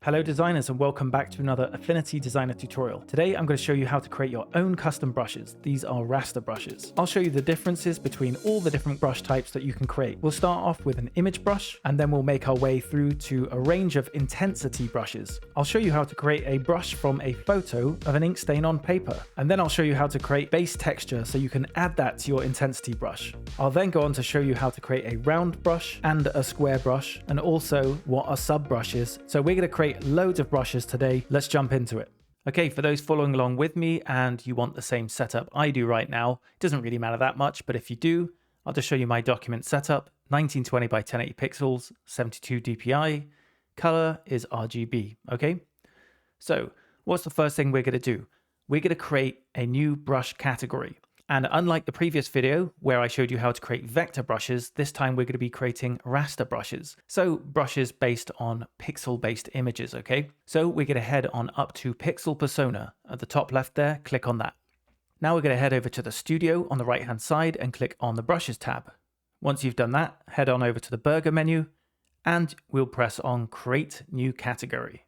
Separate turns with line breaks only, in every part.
Hello designers and welcome back to another Affinity Designer tutorial. Today I'm going to show you how to create your own custom brushes. These are raster brushes. I'll show you the differences between all the different brush types that you can create. We'll start off with an image brush and then we'll make our way through to a range of intensity brushes. I'll show you how to create a brush from a photo of an ink stain on paper. And then I'll show you how to create base texture so you can add that to your intensity brush. I'll then go on to show you how to create a round brush and a square brush and also what a sub brush is. So we're going to create loads of brushes today. Let's jump into it. Okay, for those following along with me and you want the same setup I do right now, it doesn't really matter that much, but if you do, I'll just show you my document setup, 1920 by 1080 pixels, 72 DPI, color is RGB, okay? So what's the first thing we're going to do? We're going to create a new brush category. And unlike the previous video where I showed you how to create vector brushes, this time we're going to be creating raster brushes. So brushes based on pixel-based images, okay? So we're going to head on up to Pixel Persona. At the top left there, click on that. Now we're going to head over to the Studio on the right-hand side and click on the Brushes tab. Once you've done that, head on over to the Burger menu and we'll press on Create New Category.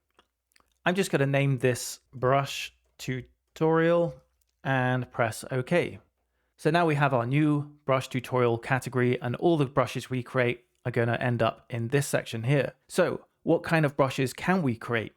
I'm just going to name this Brush Tutorial and press OK. So now we have our new brush tutorial category and all the brushes we create are going to end up in this section here. So what kind of brushes can we create?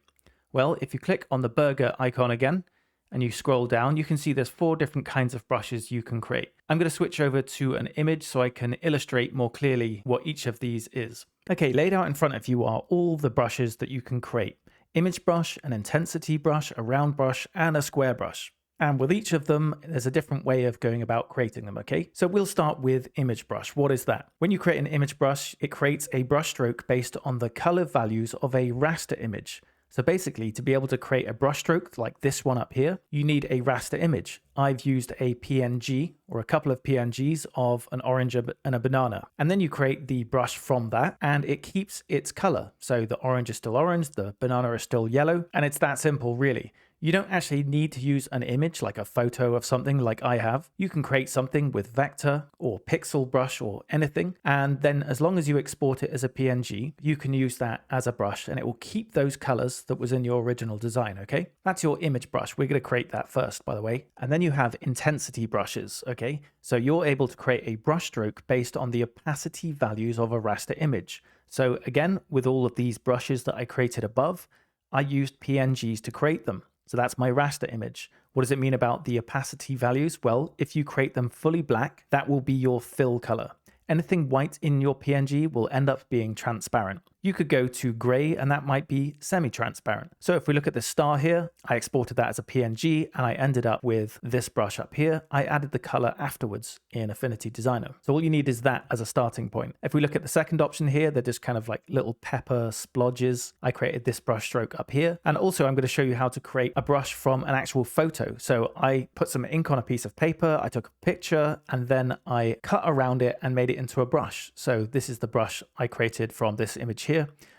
Well, if you click on the burger icon again and you scroll down, you can see there's 4 different kinds of brushes you can create. I'm going to switch over to an image so I can illustrate more clearly what each of these is. Okay, laid out in front of you are all the brushes that you can create. Image brush, an intensity brush, a round brush, and a square brush. And with each of them, there's a different way of going about creating them, okay? So we'll start with image brush. What is that? When you create an image brush, it creates a brush stroke based on the color values of a raster image. So basically, to be able to create a brush stroke like this one up here, you need a raster image. I've used a PNG or a couple of PNGs of an orange and a banana. And then you create the brush from that and it keeps its color. So the orange is still orange, the banana is still yellow, and it's that simple, really. You don't actually need to use an image like a photo of something like I have. You can create something with vector or pixel brush or anything. And then as long as you export it as a PNG, you can use that as a brush and it will keep those colors that was in your original design, okay? That's your image brush. We're going to create that first, by the way. And then you have intensity brushes, okay? So you're able to create a brush stroke based on the opacity values of a raster image. So again, with all of these brushes that I created above, I used PNGs to create them. So that's my raster image. What does it mean about the opacity values? Well, if you create them fully black, that will be your fill color. Anything white in your PNG will end up being transparent. You could go to gray and that might be semi-transparent. So if we look at the star here, I exported that as a PNG and I ended up with this brush up here. I added the color afterwards in Affinity Designer. So all you need is that as a starting point. If we look at the second option here, they're just kind of like little pepper splodges. I created this brush stroke up here. And also I'm going to show you how to create a brush from an actual photo. So I put some ink on a piece of paper, I took a picture and then I cut around it and made it into a brush. So this is the brush I created from this image here.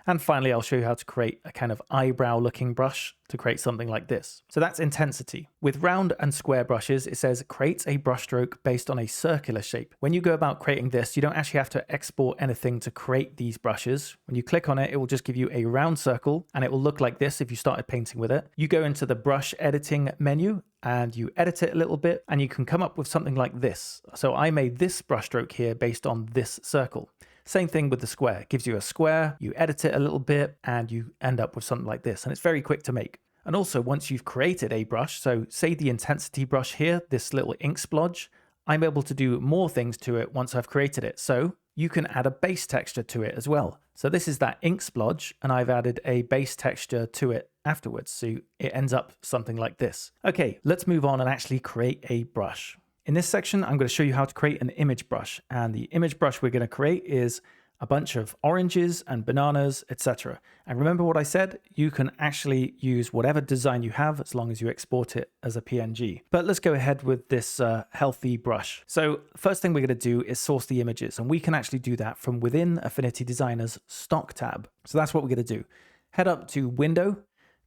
And finally, I'll show you how to create a kind of eyebrow looking brush to create something like this. So that's intensity. With round and square brushes, it says create a brushstroke based on a circular shape. When you go about creating this, you don't actually have to export anything to create these brushes. When you click on it, it will just give you a round circle and it will look like this if you started painting with it. You go into the brush editing menu and you edit it a little bit and you can come up with something like this. So I made this brushstroke here based on this circle. Same thing with the square. It gives you a square, you edit it a little bit, and you end up with something like this. And it's very quick to make. And also, once you've created a brush, so say the intensity brush here, this little ink splodge, I'm able to do more things to it once I've created it. So you can add a base texture to it as well. So this is that ink splodge, and I've added a base texture to it afterwards. So it ends up something like this. Okay, let's move on and actually create a brush. In this section, I'm going to show you how to create an image brush. And the image brush we're going to create is a bunch of oranges and bananas, etc. And remember what I said? You can actually use whatever design you have as long as you export it as a PNG. But let's go ahead with this healthy brush. So first thing we're going to do is source the images. And we can actually do that from within Affinity Designer's Stock tab. So that's what we're going to do. Head up to Window,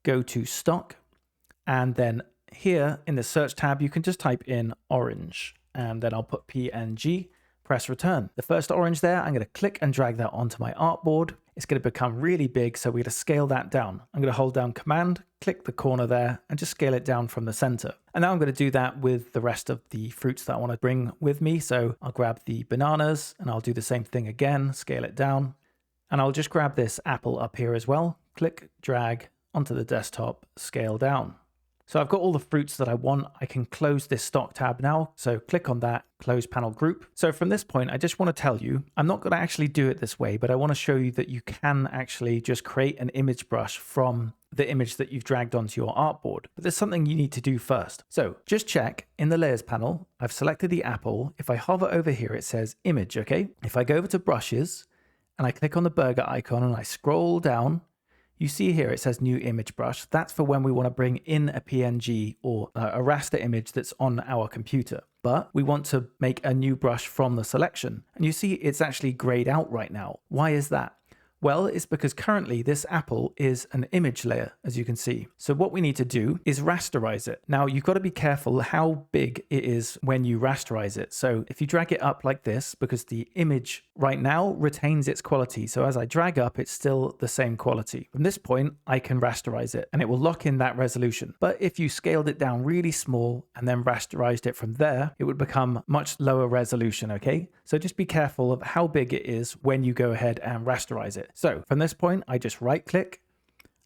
go to Stock, and then here in the search tab, you can just type in orange and then I'll put PNG press return. The first orange there, I'm going to click and drag that onto my artboard. It's going to become really big, so we're going to scale that down. I'm going to hold down Command, click the corner there, and just scale it down from the center. And now I'm going to do that with the rest of the fruits that I want to bring with me. So I'll grab the bananas, and I'll do the same thing again, scale it down. And I'll just grab this apple up here as well, click, drag onto the desktop, scale down. So I've got all the fruits that I want. I can close this stock tab now. So click on that, close panel group. So from this point, I just want to tell you, I'm not going to actually do it this way, but I want to show you that you can actually just create an image brush from the image that you've dragged onto your artboard. But there's something you need to do first. So just check in the layers panel, I've selected the apple. If I hover over here, it says image, okay? If I go over to brushes and I click on the burger icon and I scroll down, you see here it says new image brush. That's for when we want to bring in a PNG or a raster image that's on our computer. But we want to make a new brush from the selection. And you see it's actually grayed out right now. Why is that? Well, it's because currently this apple is an image layer, as you can see. So what we need to do is rasterize it. Now, you've got to be careful how big it is when you rasterize it. So if you drag it up like this, because the image right now retains its quality. So as I drag up, it's still the same quality. From this point, I can rasterize it and it will lock in that resolution. But if you scaled it down really small and then rasterized it from there, it would become much lower resolution, okay? So just be careful of how big it is when you go ahead and rasterize it. So from this point, I just right click,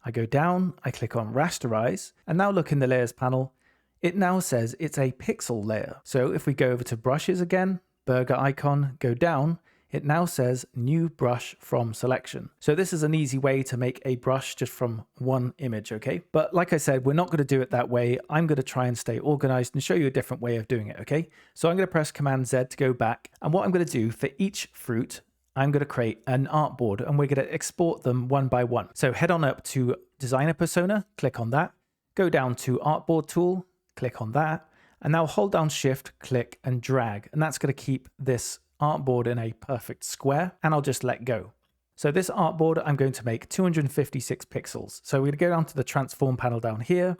I go down, I click on rasterize, and now look in the layers panel, it now says it's a pixel layer. So if we go over to brushes again, burger icon, go down, it now says new brush from selection. So this is an easy way to make a brush just from one image, okay? But like I said, we're not going to do it that way. I'm going to try and stay organized and show you a different way of doing it, okay? So I'm going to press Command Z to go back. And what I'm going to do for each fruit, I'm going to create an artboard and we're going to export them one by one. So head on up to Designer Persona, click on that, go down to Artboard Tool, click on that, and now hold down Shift, click and drag. And that's going to keep this artboard in a perfect square, and I'll just let go. So this artboard, I'm going to make 256 pixels. So we're going to go down to the transform panel down here,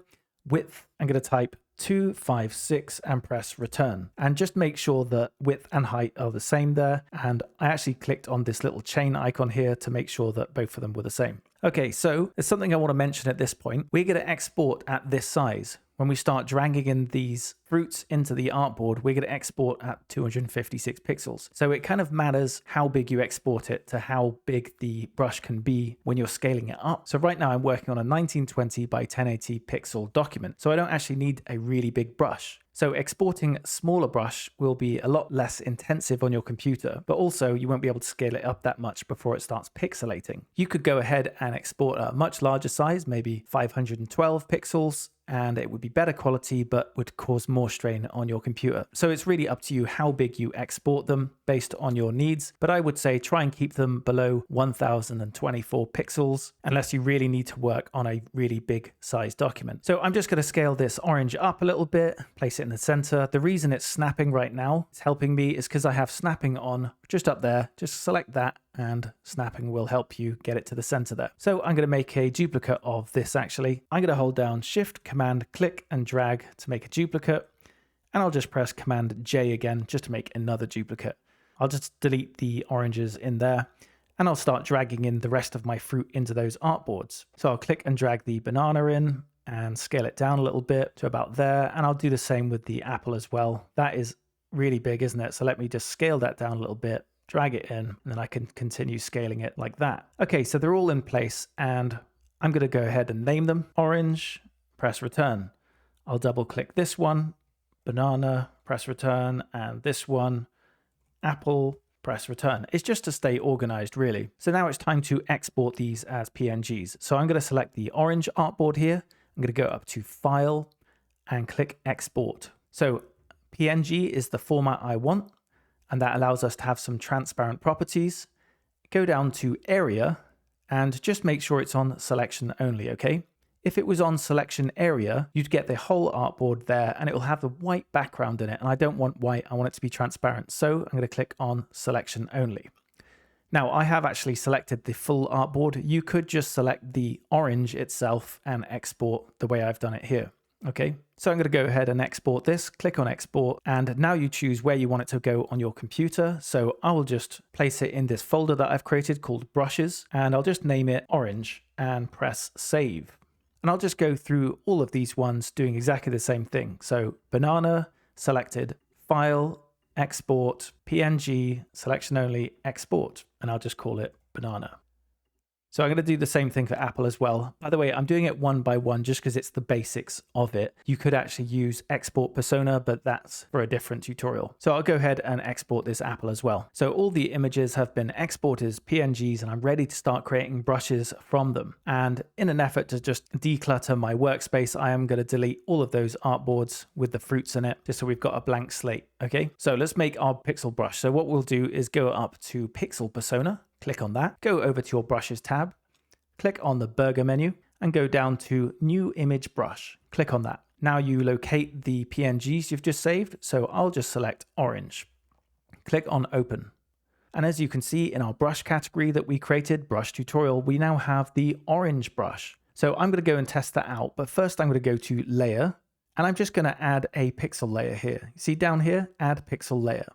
width, I'm going to type 256 and press return, and just make sure that width and height are the same there. And I actually clicked on this little chain icon here to make sure that both of them were the same. Okay, so there's something I want to mention at this point. We're going to export at this size. When we start dragging in these fruits into the artboard, we're going to export at 256 pixels. So it kind of matters how big you export it to how big the brush can be when you're scaling it up. So right now I'm working on a 1920 by 1080 pixel document. So I don't actually need a really big brush. So exporting a smaller brush will be a lot less intensive on your computer, but also you won't be able to scale it up that much before it starts pixelating. You could go ahead and export a much larger size, maybe 512 pixels, and it would be better quality, but would cause more strain on your computer. So it's really up to you how big you export them based on your needs. But I would say try and keep them below 1024 pixels, unless you really need to work on a really big size document. So I'm just going to scale this orange up a little bit, place it in the center. The reason it's snapping right now, it's helping me, is because I have snapping on just up there. Just select that and snapping will help you get it to the center there. So I'm going to make a duplicate of this actually. I'm going to hold down Shift, Command, click and drag to make a duplicate. And I'll just press Command J again just to make another duplicate. I'll just delete the oranges in there and I'll start dragging in the rest of my fruit into those artboards. So I'll click and drag the banana in and scale it down a little bit to about there. And I'll do the same with the apple as well. That is really big, isn't it? So let me just scale that down a little bit, drag it in, and then I can continue scaling it like that. Okay, so they're all in place and I'm going to go ahead and name them. Orange, press return. I'll double click this one, banana, press return, and this one, apple, press return. It's just to stay organized really. So now it's time to export these as PNGs. So I'm going to select the orange artboard here. I'm going to go up to File and click Export. So PNG is the format I want, and that allows us to have some transparent properties. Go down to Area and just make sure it's on Selection only, okay? If it was on Selection Area, you'd get the whole artboard there and it will have the white background in it, and I don't want white, I want it to be transparent. So I'm going to click on Selection only. Now I have actually selected the full artboard. You could just select the orange itself and export the way I've done it here. Okay, so I'm going to go ahead and export this, click on export, and now you choose where you want it to go on your computer. So I will just place it in this folder that I've created called brushes, and I'll just name it orange and press save. And I'll just go through all of these ones doing exactly the same thing. So banana, selected, file, export, PNG, selection only, export, and I'll just call it banana. So I'm going to do the same thing for Apple as well. By the way, I'm doing it one by one just because it's the basics of it. You could actually use export persona, but that's for a different tutorial. So I'll go ahead and export this Apple as well. So all the images have been exported as PNGs and I'm ready to start creating brushes from them. And in an effort to just declutter my workspace, I am going to delete all of those artboards with the fruits in it, just so we've got a blank slate. Okay, so let's make our pixel brush. So what we'll do is go up to pixel persona. Click on that, go over to your brushes tab, click on the burger menu and go down to new image brush. Click on that. Now you locate the PNGs you've just saved. So I'll just select orange. Click on open. And as you can see in our brush category that we created, brush tutorial, we now have the orange brush. So I'm going to go and test that out. But first I'm going to go to layer and I'm just going to add a pixel layer here. See down here, add pixel layer.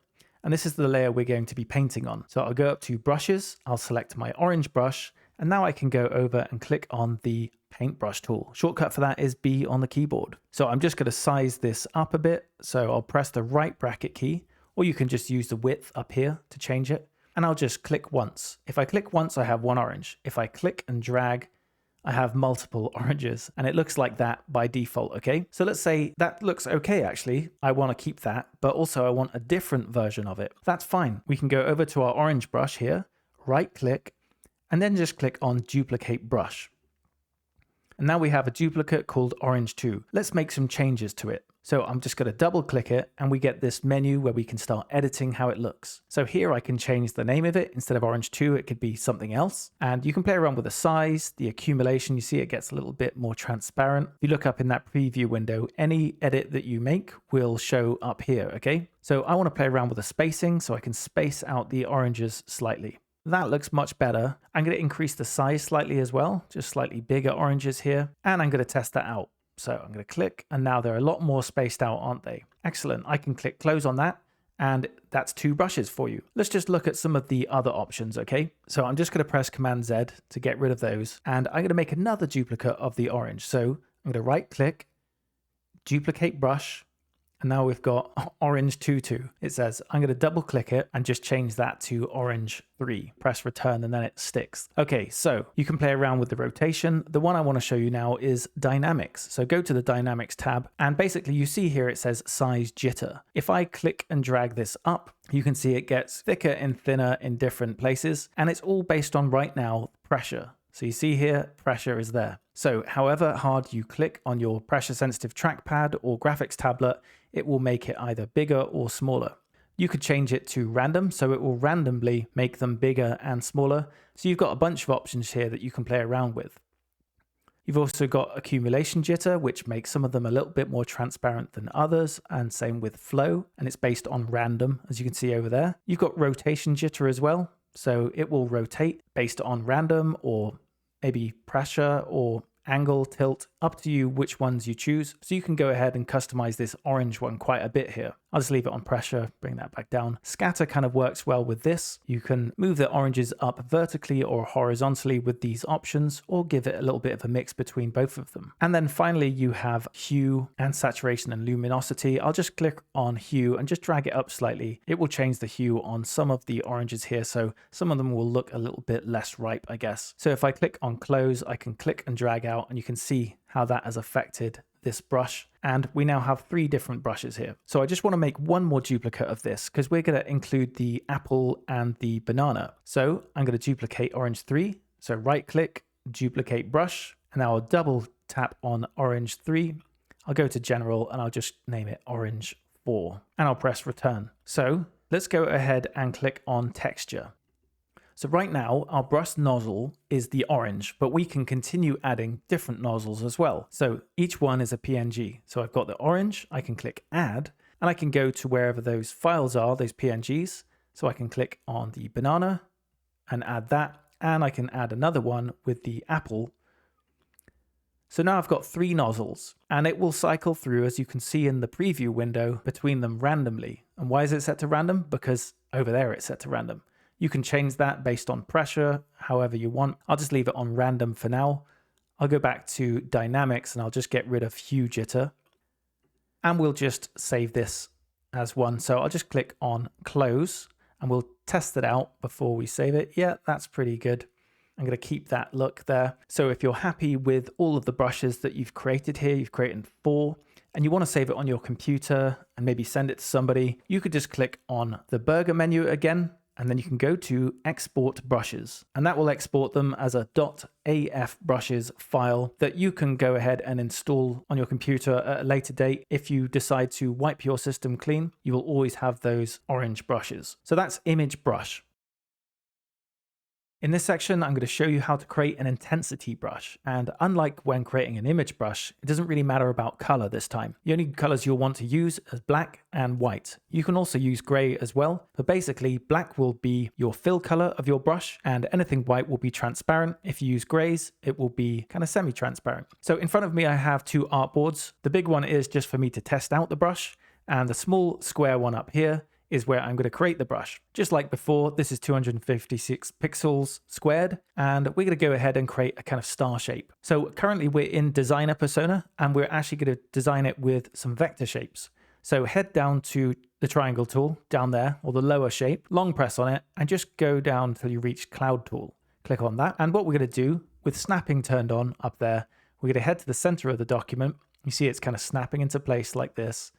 And this is the layer we're going to be painting on. So I'll go up to brushes, I'll select my orange brush, and now I can go over and click on the paintbrush tool. Shortcut for that is B on the keyboard. So I'm just going to size this up a bit. So I'll press the right bracket key, or you can just use the width up here to change it. And I'll just click once. If I click once, I have one orange. If I click and drag, I have multiple oranges and it looks like that by default. Okay, so let's say that looks okay. Actually, I want to keep that, but also I want a different version of it. That's fine. We can go over to our orange brush here, right click, and then just click on duplicate brush. And now we have a duplicate called Orange 2. Let's make some changes to it. So I'm just going to double click it and we get this menu where we can start editing how it looks. So here I can change the name of it. Instead of Orange 2, it could be something else. And you can play around with the size, the accumulation. You see it gets a little bit more transparent. If you look up in that preview window, any edit that you make will show up here, okay? So I want to play around with the spacing so I can space out the oranges slightly. That looks much better. I'm going to increase the size slightly as well, just slightly bigger oranges here. And I'm going to test that out. So I'm going to click and now they're a lot more spaced out, aren't they? Excellent. I can click close on that and that's two brushes for you. Let's just look at some of the other options, okay? So I'm just going to press Command Z to get rid of those and I'm going to make another duplicate of the orange. So I'm going to right click, duplicate brush, and now we've got Orange 2. It says, I'm going to double click it and just change that to Orange 3. Press return and then it sticks. Okay, so you can play around with the rotation. The one I want to show you now is dynamics. So go to the dynamics tab and basically you see here it says size jitter. If I click and drag this up, you can see it gets thicker and thinner in different places. And it's all based on right now pressure. So you see here, pressure is there. So however hard you click on your pressure sensitive trackpad or graphics tablet, it will make it either bigger or smaller. You could change it to random, so it will randomly make them bigger and smaller. So you've got a bunch of options here that you can play around with. You've also got accumulation jitter, which makes some of them a little bit more transparent than others, and same with flow, and it's based on random, as you can see over there. You've got rotation jitter as well, so it will rotate based on random or maybe pressure or angle, tilt, up to you which ones you choose. So you can go ahead and customize this orange one quite a bit here. I'll just leave it on pressure, bring that back down. Scatter kind of works well with this. You can move the oranges up vertically or horizontally with these options, or give it a little bit of a mix between both of them. And then finally, you have hue and saturation and luminosity. I'll just click on hue and just drag it up slightly. It will change the hue on some of the oranges here. So some of them will look a little bit less ripe, I guess. So if I click on close, I can click and drag out and you can see how that has affected this brush. And we now have 3 different brushes here. So I just want to make one more duplicate of this because we're going to include the apple and the banana. So I'm going to duplicate Orange 3. So right click, duplicate brush, and now I'll double tap on Orange 3. I'll go to general and I'll just name it Orange 4 and I'll press return. So let's go ahead and click on texture. So right now our brush nozzle is the orange, but we can continue adding different nozzles as well. So each one is a PNG. So I've got the orange, I can click add, and I can go to wherever those files are, those PNGs. So I can click on the banana and add that, and I can add another one with the apple. So now I've got 3 nozzles, and it will cycle through, as you can see in the preview window, between them randomly. And why is it set to random? Because over there it's set to random. You can change that based on pressure, however you want. I'll just leave it on random for now. I'll go back to dynamics and I'll just get rid of hue jitter. And we'll just save this as one. So I'll just click on close and we'll test it out before we save it. Yeah, that's pretty good. I'm going to keep that look there. So if you're happy with all of the brushes that you've created here, you've created 4, and you want to save it on your computer and maybe send it to somebody, you could just click on the burger menu again, and then you can go to export brushes, and that will export them as a .af brushes file that you can go ahead and install on your computer at a later date. If you decide to wipe your system clean, you will always have those orange brushes. So that's image brush. In this section, I'm going to show you how to create an intensity brush. And unlike when creating an image brush, it doesn't really matter about color this time. The only colors you'll want to use is black and white. You can also use gray as well, but basically black will be your fill color of your brush and anything white will be transparent. If you use grays, it will be kind of semi-transparent. So in front of me, I have 2 artboards. The big one is just for me to test out the brush, and the small square one up here is where I'm going to create the brush. Just like before, this is 256 pixels squared, and we're going to go ahead and create a kind of star shape. So currently we're in Designer Persona, and we're actually going to design it with some vector shapes. So head down to the triangle tool down there, or the lower shape, long press on it, and just go down until you reach Cloud tool. Click on that, and what we're going to do, with snapping turned on up there, we're going to head to the center of the document. You see it's kind of snapping into place like this,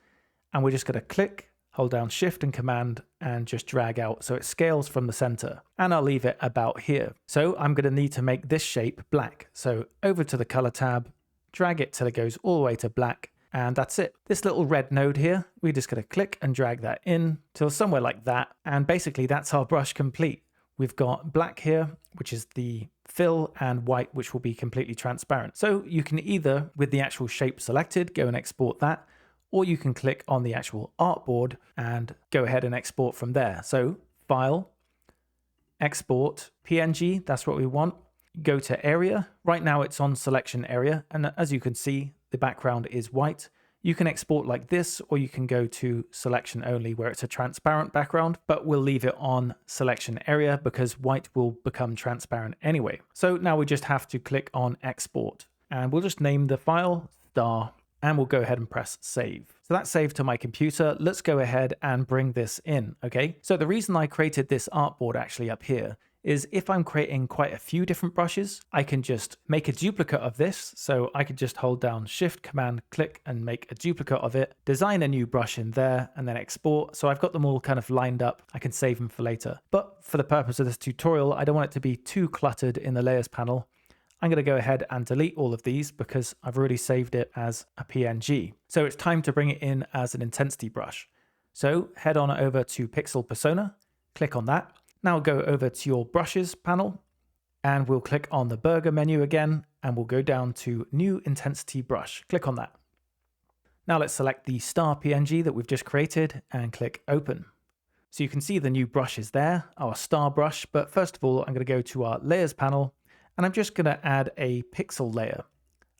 and we're just going to click, hold down Shift and Command and just drag out so it scales from the center. And I'll leave it about here. So I'm going to need to make this shape black. So over to the color tab, drag it till it goes all the way to black, and that's it. This little red node here, we're just going to click and drag that in till somewhere like that. And basically that's our brush complete. We've got black here, which is the fill, and white, which will be completely transparent. So you can either, with the actual shape selected, go and export that, or you can click on the actual artboard and go ahead and export from there. So File, Export, PNG, that's what we want. Go to Area. Right now it's on Selection Area, and as you can see, the background is white. You can export like this, or you can go to Selection Only, where it's a transparent background, but we'll leave it on Selection Area because white will become transparent anyway. So now we just have to click on Export, and we'll just name the file Star, and we'll go ahead and press save. So that's saved to my computer. Let's go ahead and bring this in, okay? So the reason I created this artboard actually up here is if I'm creating quite a few different brushes, I can just make a duplicate of this. So I could just hold down Shift, Command, click, and make a duplicate of it, design a new brush in there, and then export. So I've got them all kind of lined up. I can save them for later. But for the purpose of this tutorial, I don't want it to be too cluttered in the layers panel. I'm going to go ahead and delete all of these because I've already saved it as a PNG. So it's time to bring it in as an intensity brush. So head on over to Pixel Persona, click on that. Now go over to your brushes panel, and we'll click on the burger menu again, and we'll go down to New Intensity Brush. Click on that. Now let's select the star PNG that we've just created and click Open. So you can see the new brush is there, our star brush. But first of all, I'm going to go to our layers panel, and I'm just going to add a pixel layer,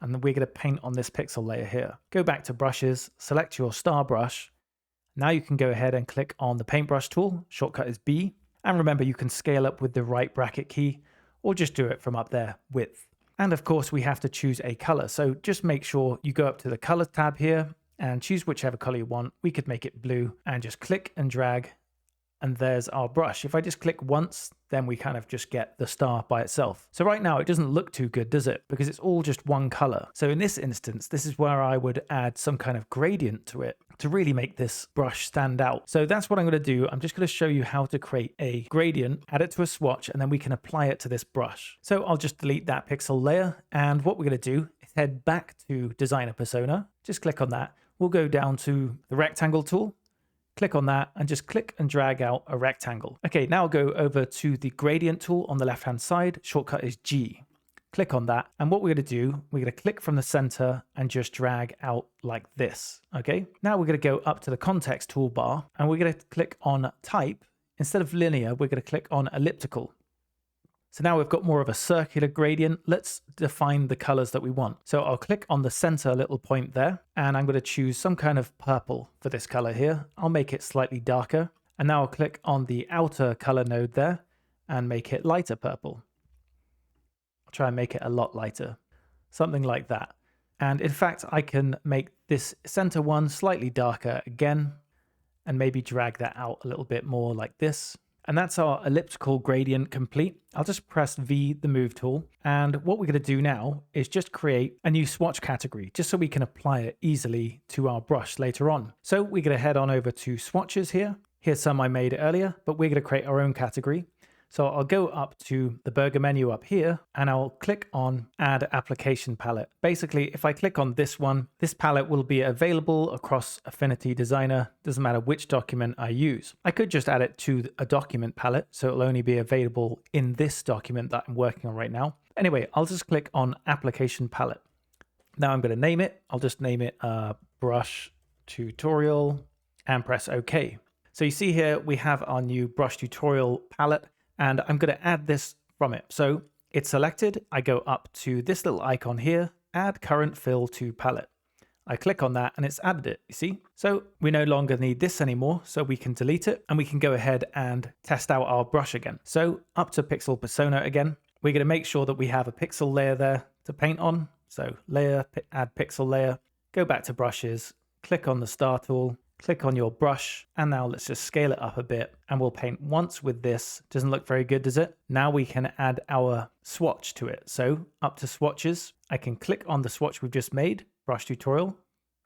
and then we're going to paint on this pixel layer here. Go back to brushes, select your star brush. Now you can go ahead and click on the paintbrush tool. Shortcut is B. And remember, you can scale up with the right bracket key, or just do it from up there, width. And of course, we have to choose a color. So just make sure you go up to the color tab here and choose whichever color you want. We could make it blue, and just click and drag. And there's our brush. If I just click once, then we kind of just get the star by itself. So right now it doesn't look too good, does it? Because it's all just one color. So in this instance, this is where I would add some kind of gradient to it to really make this brush stand out. So that's what I'm going to do. I'm just going to show you how to create a gradient, add it to a swatch, and then we can apply it to this brush. So I'll just delete that pixel layer. And what we're going to do is head back to Designer Persona. Just click on that. We'll go down to the rectangle tool. Click on that and just click and drag out a rectangle. Okay, now go over to the gradient tool on the left-hand side. Shortcut is G. Click on that. And what we're going to do, we're going to click from the center and just drag out like this. Okay, now we're going to go up to the context toolbar, and we're going to click on type. Instead of linear, we're going to click on elliptical. So now we've got more of a circular gradient. Let's define the colors that we want. So I'll click on the center little point there, and I'm going to choose some kind of purple for this color here. I'll make it slightly darker. And now I'll click on the outer color node there and make it lighter purple. I'll try and make it a lot lighter, something like that. And in fact, I can make this center one slightly darker again, and maybe drag that out a little bit more like this. And that's our elliptical gradient complete. I'll just press V, the move tool. And what we're going to do now is just create a new swatch category, just so we can apply it easily to our brush later on. So we're going to head on over to swatches here. Here's some I made earlier, but we're going to create our own category. So I'll go up to the burger menu up here, and I'll click on Add Application Palette. Basically, if I click on this one, this palette will be available across Affinity Designer. Doesn't matter which document I use. I could just add it to a document palette, so it'll only be available in this document that I'm working on right now. Anyway, I'll just click on Application Palette. Now I'm going to name it. I'll just name it Brush Tutorial and press OK. So you see here, we have our new Brush Tutorial palette. And I'm going to add this from it. So it's selected. I go up to this little icon here, add current fill to palette. I click on that and it's added it, you see? So we no longer need this anymore. So we can delete it and we can go ahead and test out our brush again. So up to Pixel Persona again, we're going to make sure that we have a pixel layer there to paint on. So layer, add pixel layer, go back to brushes, click on the star tool, click on your brush, and now let's just scale it up a bit and we'll paint once with this. Doesn't look very good, does it? Now we can add our swatch to it. So up to swatches, I can click on the swatch we've just made, Brush Tutorial,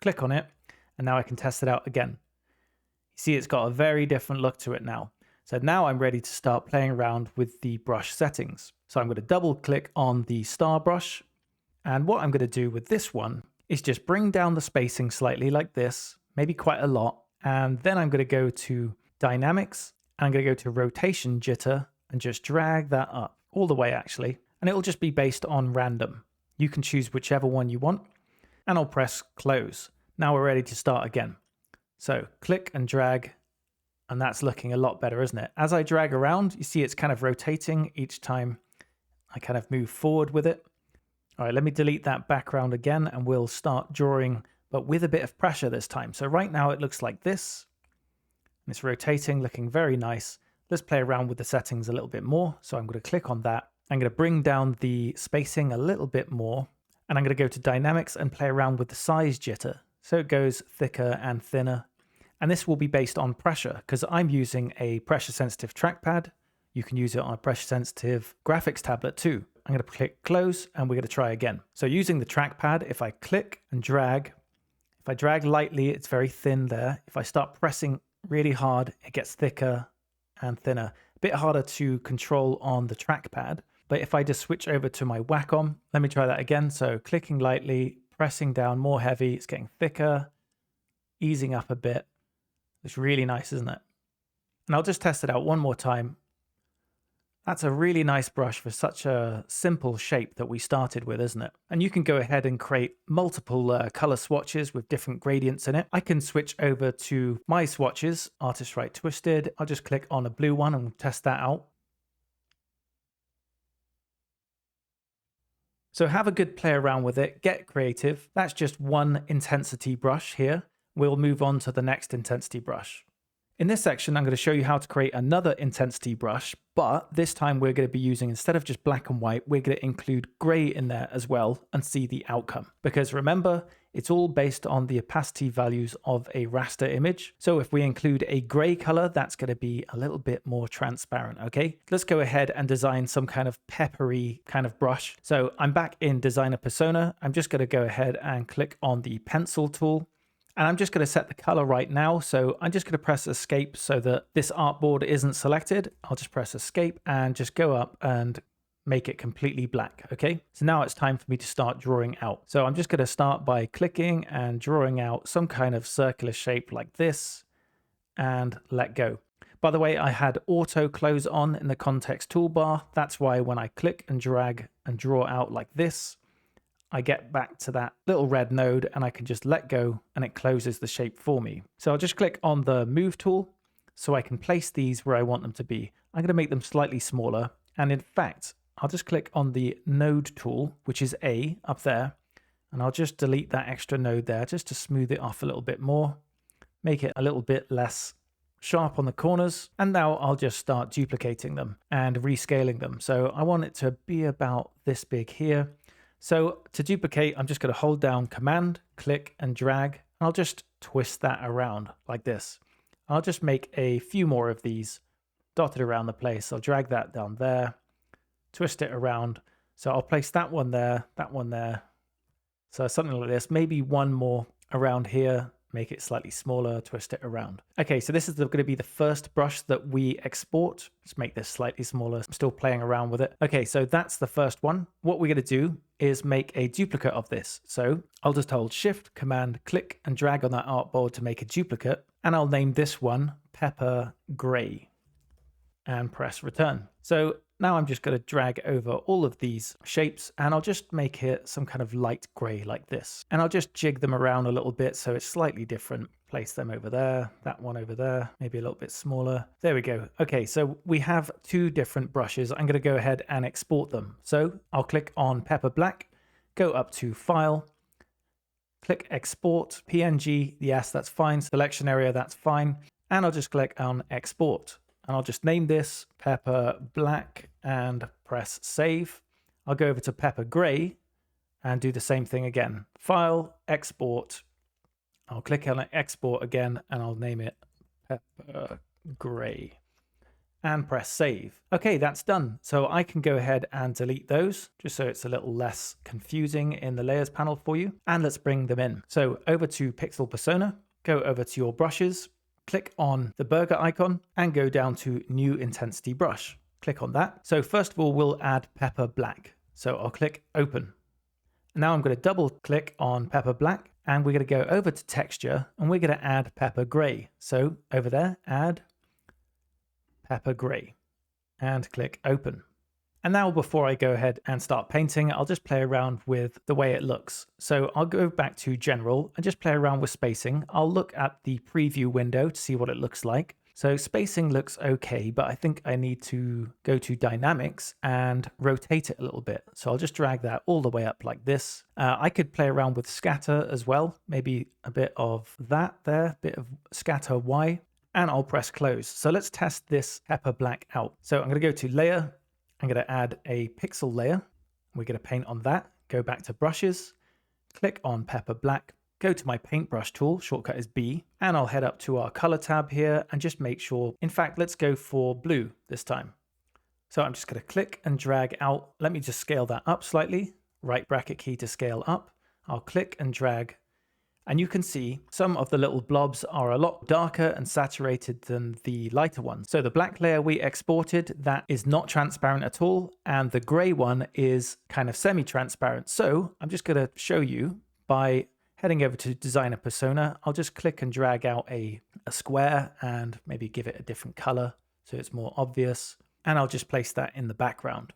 click on it, and now I can test it out again. You see it's got a very different look to it now. So now I'm ready to start playing around with the brush settings. So I'm going to double click on the star brush, and what I'm going to do with this one is just bring down the spacing slightly like this, maybe quite a lot. And then I'm going to go to Dynamics. I'm going to go to Rotation Jitter and just drag that up all the way actually. And it'll just be based on random. You can choose whichever one you want. And I'll press close. Now we're ready to start again. So click and drag. And that's looking a lot better, isn't it? As I drag around, you see it's kind of rotating each time I kind of move forward with it. All right, let me delete that background again and we'll start drawing, but with a bit of pressure this time. So right now it looks like this. And it's rotating, looking very nice. Let's play around with the settings a little bit more. So I'm going to click on that. I'm going to bring down the spacing a little bit more. And I'm going to go to Dynamics and play around with the size jitter. So it goes thicker and thinner. And this will be based on pressure because I'm using a pressure sensitive trackpad. You can use it on a pressure sensitive graphics tablet too. I'm going to click close and we're going to try again. So using the trackpad, if I click and drag, if I drag lightly, it's very thin there. If I start pressing really hard, it gets thicker and thinner. A bit harder to control on the trackpad. But if I just switch over to my Wacom, let me try that again. So clicking lightly, pressing down more heavy, it's getting thicker, easing up a bit. It's really nice, isn't it? And I'll just test it out one more time. That's a really nice brush for such a simple shape that we started with, isn't it? And you can go ahead and create multiple color swatches with different gradients in it. I can switch over to my swatches, Artist Right Twisted. I'll just click on a blue one and test that out. So have a good play around with it, get creative. That's just one intensity brush here. We'll move on to the next intensity brush. In this section, I'm going to show you how to create another intensity brush, but this time we're going to be using, instead of just black and white, we're going to include gray in there as well and see the outcome. Because remember, it's all based on the opacity values of a raster image. So if we include a gray color, that's going to be a little bit more transparent, okay? Let's go ahead and design some kind of peppery kind of brush. So I'm back in Designer Persona. I'm just going to go ahead and click on the pencil tool. And I'm just going to set the color right now. So I'm just going to press escape so that this artboard isn't selected. I'll just press escape and just go up and make it completely black. Okay. So now it's time for me to start drawing out. So I'm just going to start by clicking and drawing out some kind of circular shape like this and let go. By the way, I had auto close on in the context toolbar. That's why when I click and drag and draw out like this, I get back to that little red node and I can just let go and it closes the shape for me. So I'll just click on the move tool so I can place these where I want them to be. I'm going to make them slightly smaller. And in fact, I'll just click on the node tool, which is A up there, and I'll just delete that extra node there just to smooth it off a little bit more, make it a little bit less sharp on the corners. And now I'll just start duplicating them and rescaling them. So I want it to be about this big here. So to duplicate, I'm just going to hold down Command, click and drag, and I'll just twist that around like this. I'll just make a few more of these dotted around the place. I'll drag that down there, twist it around. So I'll place that one there, that one there. So something like this, maybe one more around here, make it slightly smaller, twist it around. Okay, so this is going to be the first brush that we export. Let's make this slightly smaller. I'm still playing around with it. Okay, so that's the first one. What we're going to do is make a duplicate of this. So I'll just hold Shift, Command, click and drag on that artboard to make a duplicate. And I'll name this one Pepper Gray and press return. So now I'm just going to drag over all of these shapes and I'll just make it some kind of light gray like this. And I'll just jig them around a little bit so it's slightly different. Place them over there, that one over there, maybe a little bit smaller. There we go. Okay, so we have two different brushes. I'm going to go ahead and export them. So I'll click on Pepper Black, go up to File, click Export, PNG, yes, that's fine. Selection area, that's fine. And I'll just click on Export. And I'll just name this Pepper Black and press Save. I'll go over to Pepper Gray and do the same thing again. File, Export. I'll click on Export again and I'll name it Pepper Gray and press Save. Okay, that's done. So I can go ahead and delete those just so it's a little less confusing in the layers panel for you. And let's bring them in. So over to Pixel Persona, go over to your brushes, click on the burger icon and go down to New Intensity Brush. Click on that. So first of all, we'll add Pepper Black. So I'll click Open. Now I'm going to double click on Pepper Black and we're going to go over to Texture and we're going to add Pepper Gray. So over there, add Pepper Gray and click Open. And now before I go ahead and start painting, I'll just play around with the way it looks. So I'll go back to General and just play around with spacing. I'll look at the preview window to see what it looks like. So spacing looks okay, but I think I need to go to Dynamics and rotate it a little bit. So I'll just drag that all the way up like this. I could play around with scatter as well. Maybe a bit of that there, a bit of scatter Y, and I'll press close. So let's test this Pepper Black out. So I'm going to go to Layer. I'm going to add a pixel layer. We're going to paint on that. Go back to brushes, click on Pepper Black, go to my paintbrush tool, shortcut is B, and I'll head up to our color tab here and just make sure, in fact, let's go for blue this time. So I'm just going to click and drag out. Let me just scale that up slightly, right bracket key to scale up. I'll click and drag. And you can see some of the little blobs are a lot darker and saturated than the lighter ones. So the black layer we exported, that is not transparent at all. And the gray one is kind of semi-transparent. So I'm just going to show you by heading over to Designer Persona. I'll just click and drag out a square and maybe give it a different color so it's more obvious. And I'll just place that in the background.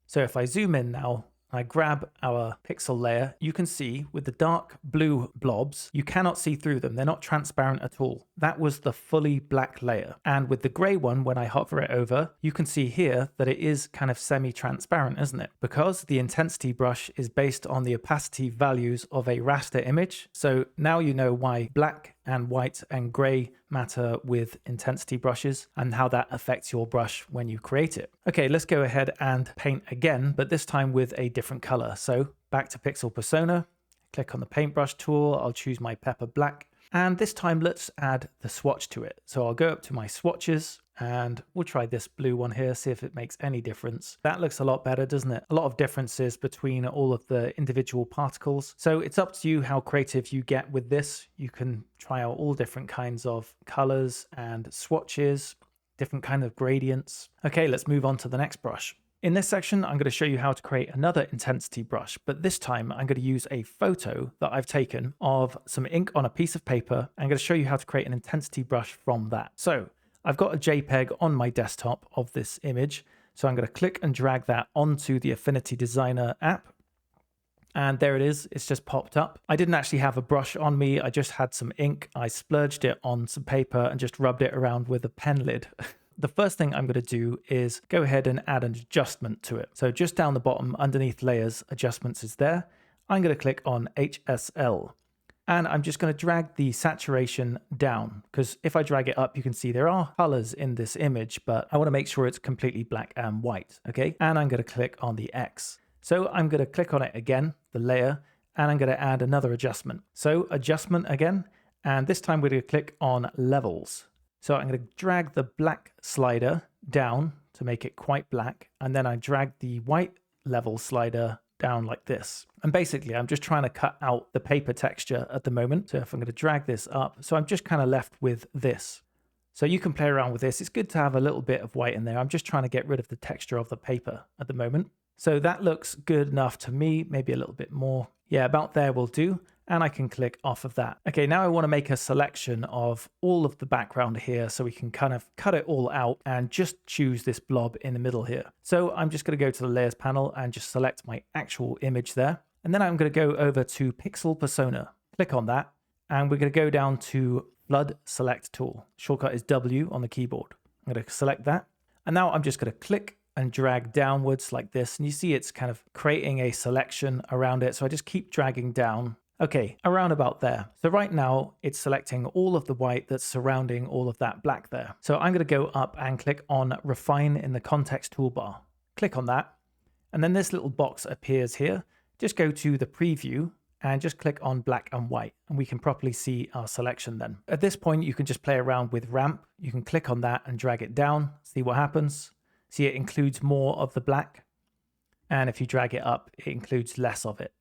So if I zoom in now, I grab our pixel layer, you can see with the dark blue blobs, you cannot see through them. They're not transparent at all. That was the fully black layer. And with the gray one, when I hover it over, you can see here that it is kind of semi-transparent, isn't it? Because the intensity brush is based on the opacity values of a raster image. So now you know why black and white and gray matter with intensity brushes and how that affects your brush when you create it. Okay, let's go ahead and paint again, but this time with a different color. So back to Pixel Persona, click on the paintbrush tool. I'll choose my Pepper Black. And this time let's add the swatch to it. So I'll go up to my swatches and we'll try this blue one here, see if it makes any difference. That looks a lot better, doesn't it? A lot of differences between all of the individual particles. So it's up to you how creative you get with this. You can try out all different kinds of colors and swatches, different kind of gradients. Okay, let's move on to the next brush. In this section, I'm going to show you how to create another intensity brush, but this time I'm going to use a photo that I've taken of some ink on a piece of paper. I'm going to show you how to create an intensity brush from that. So I've got a JPEG on my desktop of this image. So I'm going to click and drag that onto the Affinity Designer app. And there it is. It's just popped up. I didn't actually have a brush on me. I just had some ink. I splurged it on some paper and just rubbed it around with a pen lid. the first thing I'm going to do is go ahead and add an adjustment to it. So just down the bottom underneath layers, adjustments is there. I'm going to click on HSL. And I'm just going to drag the saturation down, because if I drag it up, you can see there are colors in this image, but I want to make sure it's completely black and white. Okay. And I'm going to click on the X. So I'm going to click on it again, the layer, and I'm going to add another adjustment. So adjustment again, and this time we're going to click on levels. So I'm going to drag the black slider down to make it quite black. And then I drag the white level slider down like this. And basically I'm just trying to cut out the paper texture at the moment. So if I'm going to drag this up, so I'm just kind of left with this. So you can play around with this. It's good to have a little bit of white in there. I'm just trying to get rid of the texture of the paper at the moment. So that looks good enough to me, maybe a little bit more. Yeah, about there will do. And I can click off of that. Okay, now I want to make a selection of all of the background here so we can kind of cut it all out and just choose this blob in the middle here. So I'm just going to go to the layers panel and just select my actual image there. And then I'm going to go over to Pixel Persona, click on that, and we're going to go down to Flood Select Tool. Shortcut is W on the keyboard. I'm going to select that. And now I'm just going to click and drag downwards like this. And you see it's kind of creating a selection around it. So I just keep dragging down. Okay, around about there. So right now it's selecting all of the white that's surrounding all of that black there. So I'm going to go up and click on Refine in the context toolbar. Click on that. And then this little box appears here. Just go to the preview and just click on black and white, and we can properly see our selection then. At this point, you can just play around with ramp. You can click on that and drag it down, see what happens. See, it includes more of the black. And if you drag it up, it includes less of it.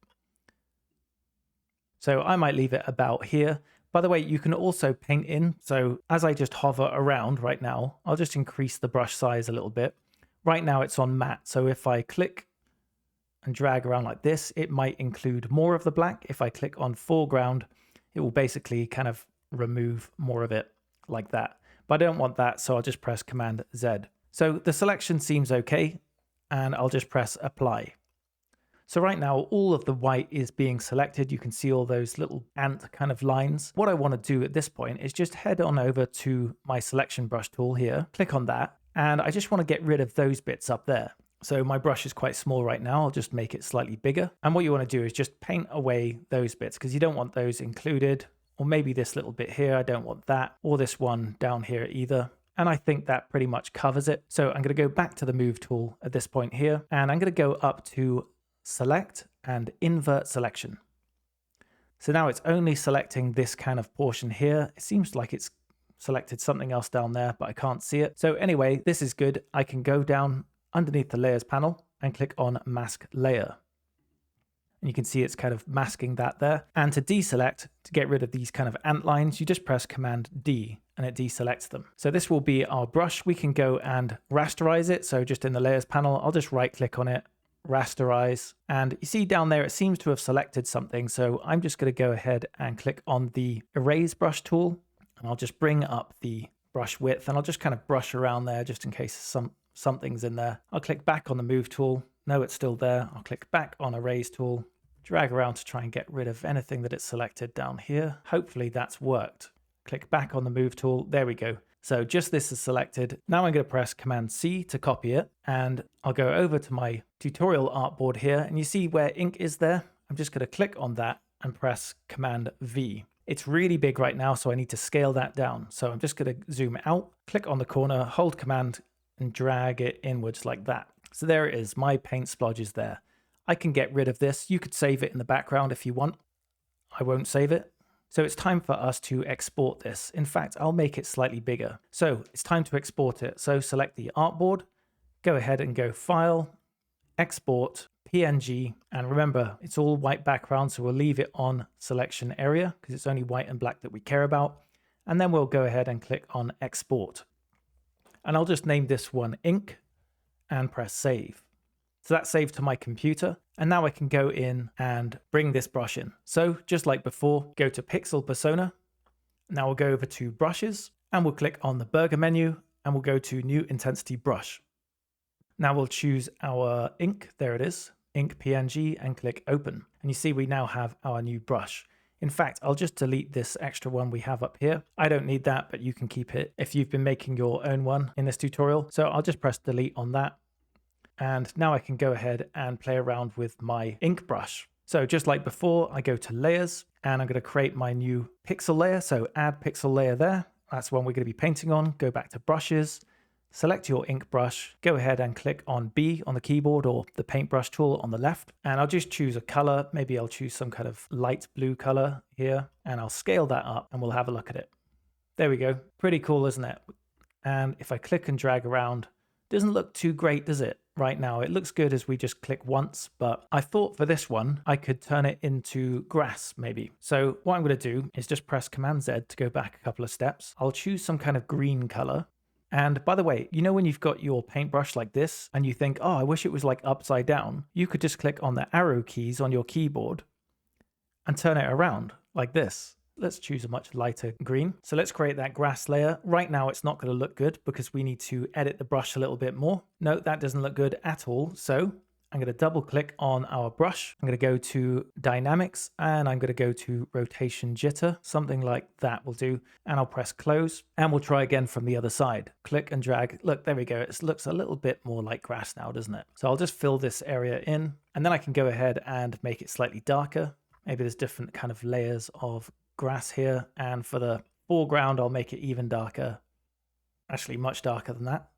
So I might leave it about here. By the way, you can also paint in. So as I just hover around right now, I'll just increase the brush size a little bit. Right now it's on matte. So if I click and drag around like this, it might include more of the black. If I click on foreground, it will basically kind of remove more of it like that. But I don't want that, so I'll just press Command Z. So the selection seems okay, and I'll just press apply. So right now, all of the white is being selected. You can see all those little ant kind of lines. What I want to do at this point is just head on over to my selection brush tool here, click on that, and I just want to get rid of those bits up there. So my brush is quite small right now. I'll just make it slightly bigger. And what you want to do is just paint away those bits because you don't want those included, or maybe this little bit here, I don't want that, or this one down here either. And I think that pretty much covers it. So I'm going to go back to the move tool at this point here, and I'm going to go up to select and invert selection. So now it's only selecting this kind of portion here. It seems like it's selected something else down there, but I can't see it. So anyway, this is good. I can go down underneath the layers panel and click on mask layer. And you can see it's kind of masking that there. And to deselect, to get rid of these kind of ant lines, you just press Command D and it deselects them. So this will be our brush. We can go and rasterize it. So just in the layers panel, I'll just right click on it, rasterize, and you see down there it seems to have selected something. So I'm just going to go ahead and click on the erase brush tool, and I'll just bring up the brush width, and I'll just kind of brush around there just in case something's in there. I'll click back on the move tool. No, it's still there. I'll click back on erase tool, drag around to try and get rid of anything that it's selected down here. Hopefully that's worked. Click back on the move tool. There we go. So just this is selected. Now I'm going to press Command C to copy it, and I'll go over to my tutorial artboard here, and you see where ink is there. I'm just going to click on that and press Command V. It's really big right now, so I need to scale that down. So I'm just going to zoom out, click on the corner, hold Command and drag it inwards like that. So there it is. My paint splodge is there. I can get rid of this. You could save it in the background if you want. I won't save it. So it's time for us to export this. In fact, I'll make it slightly bigger. So it's time to export it. So select the artboard, go ahead and go File, Export, PNG. And remember, it's all white background, so we'll leave it on selection area because it's only white and black that we care about. And then we'll go ahead and click on Export. And I'll just name this one Ink and press Save. So that's saved to my computer. And now I can go in and bring this brush in. So just like before, go to Pixel Persona. Now we'll go over to Brushes and we'll click on the burger menu and we'll go to New Intensity Brush. Now we'll choose our ink. There it is, Ink PNG, and click Open. And you see we now have our new brush. In fact, I'll just delete this extra one we have up here. I don't need that, but you can keep it if you've been making your own one in this tutorial. So I'll just press delete on that. And now I can go ahead and play around with my ink brush. So just like before, I go to layers and I'm going to create my new pixel layer. So add pixel layer there. That's one we're going to be painting on. Go back to brushes, select your ink brush, go ahead and click on B on the keyboard or the paintbrush tool on the left. And I'll just choose a color. Maybe I'll choose some kind of light blue color here and I'll scale that up and we'll have a look at it. There we go. Pretty cool, isn't it? And if I click and drag around, doesn't look too great, does it? Right now, it looks good as we just click once, but I thought for this one, I could turn it into grass maybe. So what I'm going to do is just press Command Z to go back a couple of steps. I'll choose some kind of green color. And by the way, you know when you've got your paintbrush like this and you think, oh, I wish it was like upside down, you could just click on the arrow keys on your keyboard and turn it around like this. Let's choose a much lighter green. So let's create that grass layer. Right now, it's not going to look good because we need to edit the brush a little bit more. No, that doesn't look good at all. So I'm going to double click on our brush. I'm going to go to dynamics and I'm going to go to rotation jitter, something like that will do. And I'll press close and we'll try again from the other side. Click and drag. Look, there we go. It looks a little bit more like grass now, doesn't it? So I'll just fill this area in and then I can go ahead and make it slightly darker. Maybe there's different kind of layers of grass here, and for the foreground I'll make it even darker, actually much darker than that.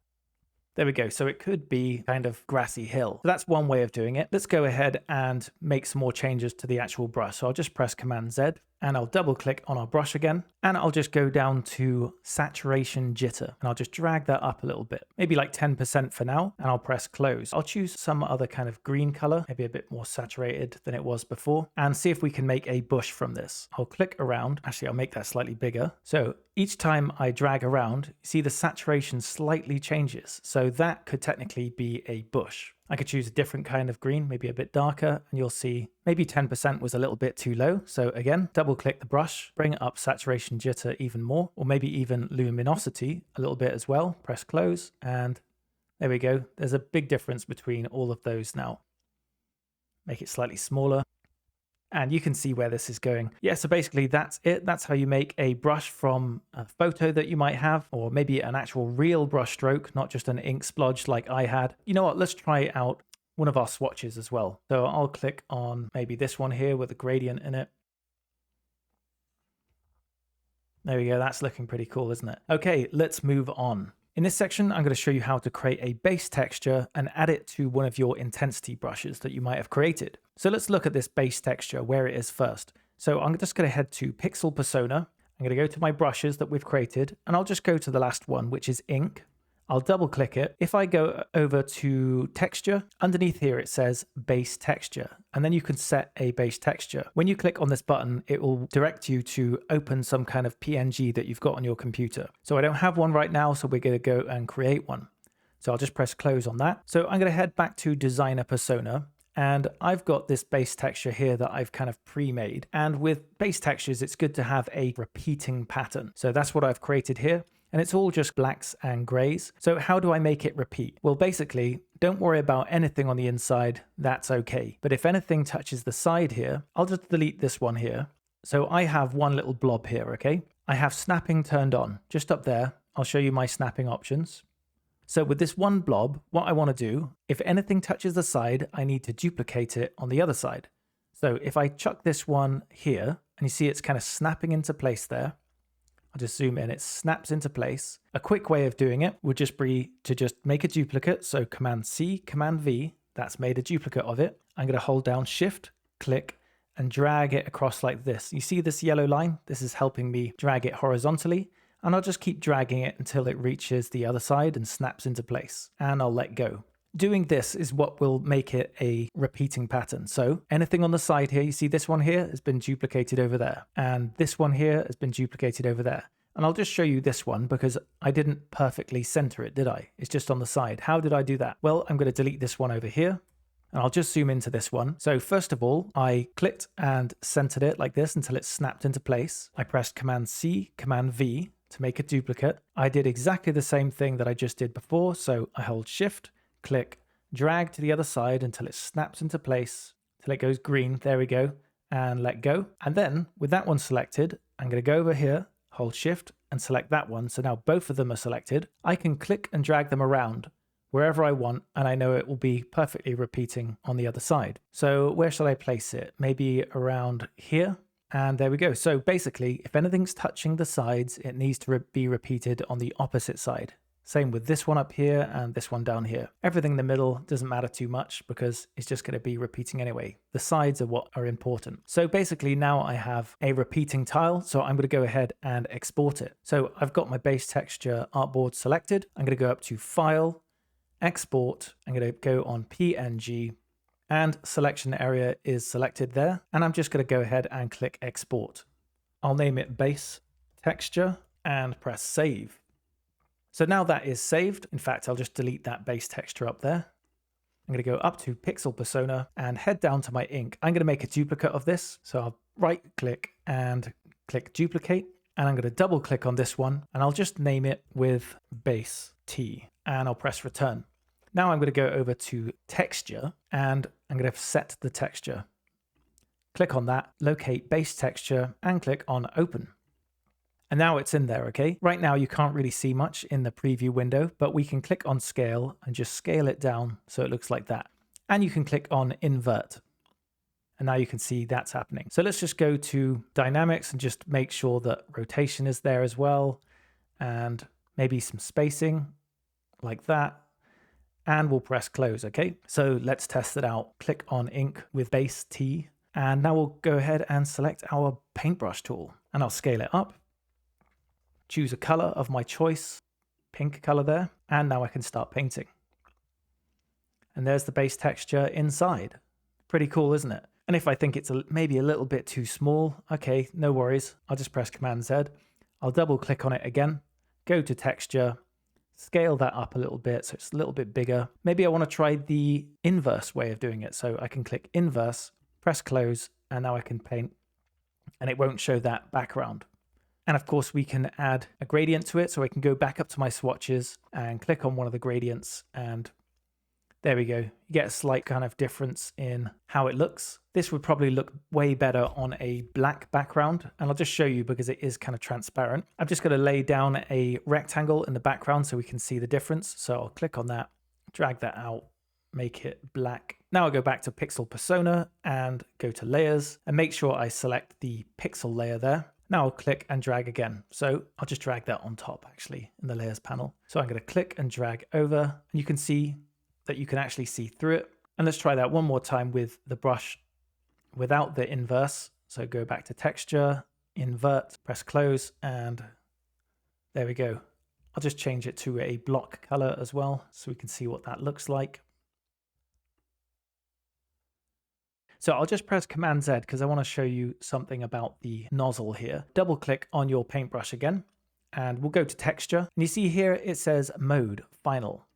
There we go. So it could be kind of grassy hill. So that's one way of doing it. Let's go ahead and make some more changes to the actual brush. So I'll just press Command Z and I'll double click on our brush again and I'll just go down to saturation jitter and I'll just drag that up a little bit, maybe like 10% for now, and I'll press close. I'll choose some other kind of green color, maybe a bit more saturated than it was before, and see if we can make a bush from this. I'll click around. Actually, I'll make that slightly bigger. So each time I drag around, you see the saturation slightly changes. So that could technically be a bush. I could choose a different kind of green, maybe a bit darker, and you'll see maybe 10% was a little bit too low. So again, double click the brush, bring up saturation jitter even more, or maybe even luminosity a little bit as well. Press close, and there we go. There's a big difference between all of those now. Make it slightly smaller. And you can see where this is going. Yeah, so basically that's it. That's how you make a brush from a photo that you might have, or maybe an actual real brush stroke, not just an ink splodge like I had. You know what, let's try out one of our swatches as well. So I'll click on maybe this one here with a gradient in it. There we go, that's looking pretty cool, isn't it? Okay, let's move on. In this section, I'm going to show you how to create a base texture and add it to one of your intensity brushes that you might have created. So let's look at this base texture, where it is first. So I'm just going to head to Pixel Persona. I'm going to go to my brushes that we've created, and I'll just go to the last one, which is ink. I'll double click it. If I go over to texture, underneath here it says base texture, and then you can set a base texture. When you click on this button, it will direct you to open some kind of PNG that you've got on your computer. So I don't have one right now, so we're going to go and create one. So I'll just press close on that. So I'm going to head back to Designer Persona, and I've got this base texture here that I've kind of pre-made. And with base textures, it's good to have a repeating pattern. So that's what I've created here. And it's all just blacks and grays. So how do I make it repeat? Well, basically, don't worry about anything on the inside. That's okay. But if anything touches the side here, I'll just delete this one here. So I have one little blob here, okay? I have snapping turned on just up there. I'll show you my snapping options. So with this one blob, what I want to do, if anything touches the side, I need to duplicate it on the other side. So if I chuck this one here, and you see it's kind of snapping into place there, I'll just zoom in, it snaps into place. A quick way of doing it would just be to just make a duplicate. So Command C, Command V, that's made a duplicate of it. I'm going to hold down Shift, click, and drag it across like this. You see this yellow line? This is helping me drag it horizontally. And I'll just keep dragging it until it reaches the other side and snaps into place. And I'll let go. Doing this is what will make it a repeating pattern. So anything on the side here, you see this one here has been duplicated over there. And this one here has been duplicated over there. And I'll just show you this one because I didn't perfectly center it, did I? It's just on the side. How did I do that? Well, I'm going to delete this one over here. And I'll just zoom into this one. So first of all, I clicked and centered it like this until it snapped into place. I pressed Command C, Command V to make a duplicate. I did exactly the same thing that I just did before. So I hold Shift, click, drag to the other side until it snaps into place, till it goes green. There we go. and let go. And then with that one selected, I'm going to go over here, hold shift and select that one. So now both of them are selected. I can click and drag them around wherever I want, and I know it will be perfectly repeating on the other side. So where should I place it? Maybe around here. And there we go. So basically, if anything's touching the sides, it needs to be repeated on the opposite side. Same with this one up here and this one down here. Everything in the middle doesn't matter too much because it's just going to be repeating anyway. The sides are what are important. So basically now I have a repeating tile. So I'm going to go ahead and export it. So I've got my base texture artboard selected. I'm going to go up to File, Export. I'm going to go on PNG and selection area is selected there. And I'm just going to go ahead and click Export. I'll name it Base Texture and press Save. So now that is saved. In fact, I'll just delete that base texture up there. I'm going to go up to Pixel Persona and head down to my ink. I'm going to make a duplicate of this. So I'll right click and click duplicate. And I'm going to double click on this one and I'll just name it with base T and I'll press return. Now I'm going to go over to texture and I'm going to set the texture. Click on that, locate base texture and click on open. And now it's in there, okay? Right now you can't really see much in the preview window, but we can click on scale and just scale it down so it looks like that. And you can click on invert. And now you can see that's happening. So let's just go to dynamics and just make sure that rotation is there as well. And maybe some spacing like that. And we'll press close, okay? So let's test it out. Click on ink with base T. And now we'll go ahead and select our paintbrush tool. And I'll scale it up. Choose a color of my choice, pink color there, and now I can start painting. And there's the base texture inside. Pretty cool, isn't it? And if I think it's maybe a little bit too small, okay, no worries. I'll just press Command Z. I'll double click on it again, go to texture, scale that up a little bit so it's a little bit bigger. Maybe I want to try the inverse way of doing it. So I can click inverse, press close, and now I can paint and it won't show that background. And of course we can add a gradient to it. So I can go back up to my swatches and click on one of the gradients and there we go. You get a slight kind of difference in how it looks. This would probably look way better on a black background. And I'll just show you because it is kind of transparent. I'm just going to lay down a rectangle in the background so we can see the difference. So I'll click on that, drag that out, make it black. Now I'll go back to Pixel Persona and go to layers and make sure I select the pixel layer there. Now I'll click and drag again. So I'll just drag that on top actually in the layers panel. So I'm going to click and drag over and you can see that you can actually see through it. And let's try that one more time with the brush without the inverse. So go back to texture, invert, press close, and there we go. I'll just change it to a block color as well so we can see what that looks like. So I'll just press Command Z because I want to show you something about the nozzle here. Double click on your paintbrush again, and we'll go to texture. And you see here it says mode, final.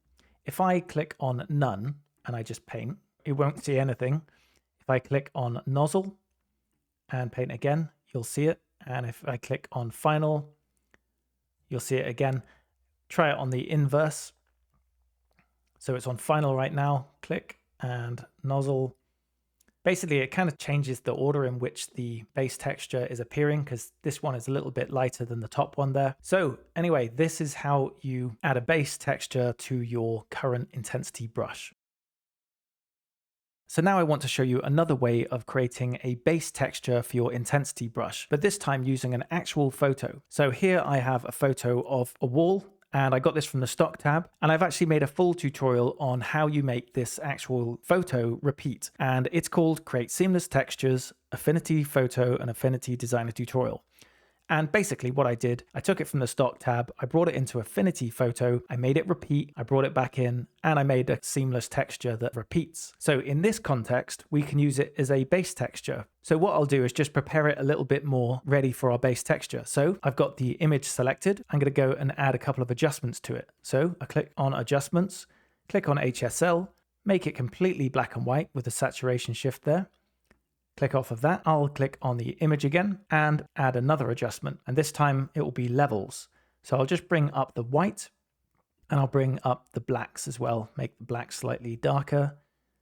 If I click on none and I just paint, it won't see anything. If I click on nozzle and paint again, you'll see it. And if I click on final, you'll see it again. Try it on the inverse. So it's on final right now. Click and nozzle. Basically, it kind of changes the order in which the base texture is appearing because this one is a little bit lighter than the top one there. So anyway, this is how you add a base texture to your current intensity brush. So now I want to show you another way of creating a base texture for your intensity brush, but this time using an actual photo. So here I have a photo of a wall. And I got this from the stock tab, and I've actually made a full tutorial on how you make this actual photo repeat. And it's called Create Seamless Textures, Affinity Photo and Affinity Designer Tutorial. And basically what I did, I took it from the stock tab, I brought it into Affinity Photo, I made it repeat, I brought it back in, and I made a seamless texture that repeats. So in this context, we can use it as a base texture. So what I'll do is just prepare it a little bit more ready for our base texture. So I've got the image selected. I'm going to go and add a couple of adjustments to it. So I click on adjustments, click on HSL, make it completely black and white with a saturation shift there. Click off of that. I'll click on the image again and add another adjustment. And this time it will be levels. So I'll just bring up the white and I'll bring up the blacks as well. Make the blacks slightly darker.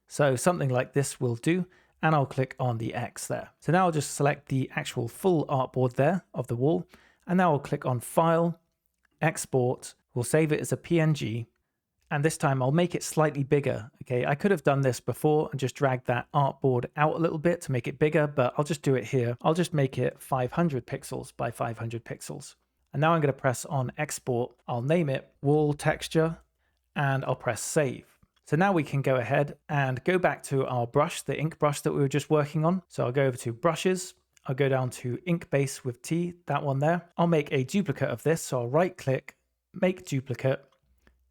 So something like this will do. and I'll click on the X there. So now I'll just select the actual full artboard there of the wall. And now I'll click on File, Export. We'll save it as a PNG. And this time I'll make it slightly bigger. Okay, I could have done this before and just dragged that artboard out a little bit to make it bigger, but I'll just do it here. I'll just make it 500 pixels by 500 pixels. And now I'm going to press on Export. I'll name it Wall Texture and I'll press Save. So now we can go ahead and go back to our brush, the ink brush that we were just working on. So I'll go over to Brushes. I'll go down to Ink Base with T, that one there. I'll make a duplicate of this. So I'll right click, Make Duplicate,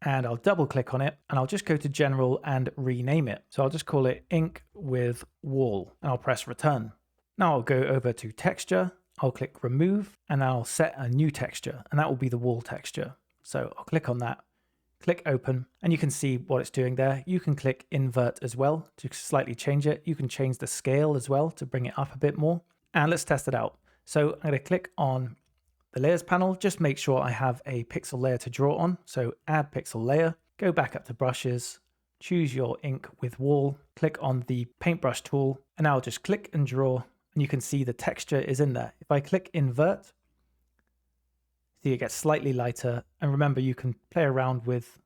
and I'll double click on it and I'll just go to General and rename it. So I'll just call it Ink with Wall and I'll press Return. Now I'll go over to Texture, I'll click Remove and I'll set a new texture and that will be the wall texture. So I'll click on that, click Open and you can see what it's doing there. You can click Invert as well to slightly change it. You can change the scale as well to bring it up a bit more. And let's test it out. So I'm going to click on the layers panel, just make sure I have a pixel layer to draw on. So add pixel layer, go back up to brushes, choose your ink with wall, click on the paintbrush tool, and now I'll just click and draw, and you can see the texture is in there. If I click invert, see it gets slightly lighter. And remember, you can play around with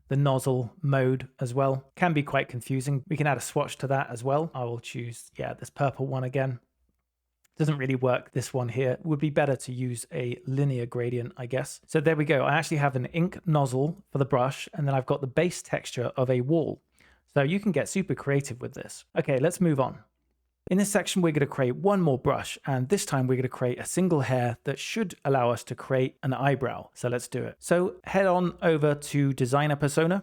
the nozzle mode as well. Can be quite confusing. We can add a swatch to that as well. I will choose, this purple one again. Doesn't really work, this one here. It would be better to use a linear gradient, I guess. So there we go. I actually have an ink nozzle for the brush, and then I've got the base texture of a wall. So you can get super creative with this. Okay, let's move on. In this section, we're going to create one more brush, and this time we're going to create a single hair that should allow us to create an eyebrow. So let's do it. So head on over to Designer Persona,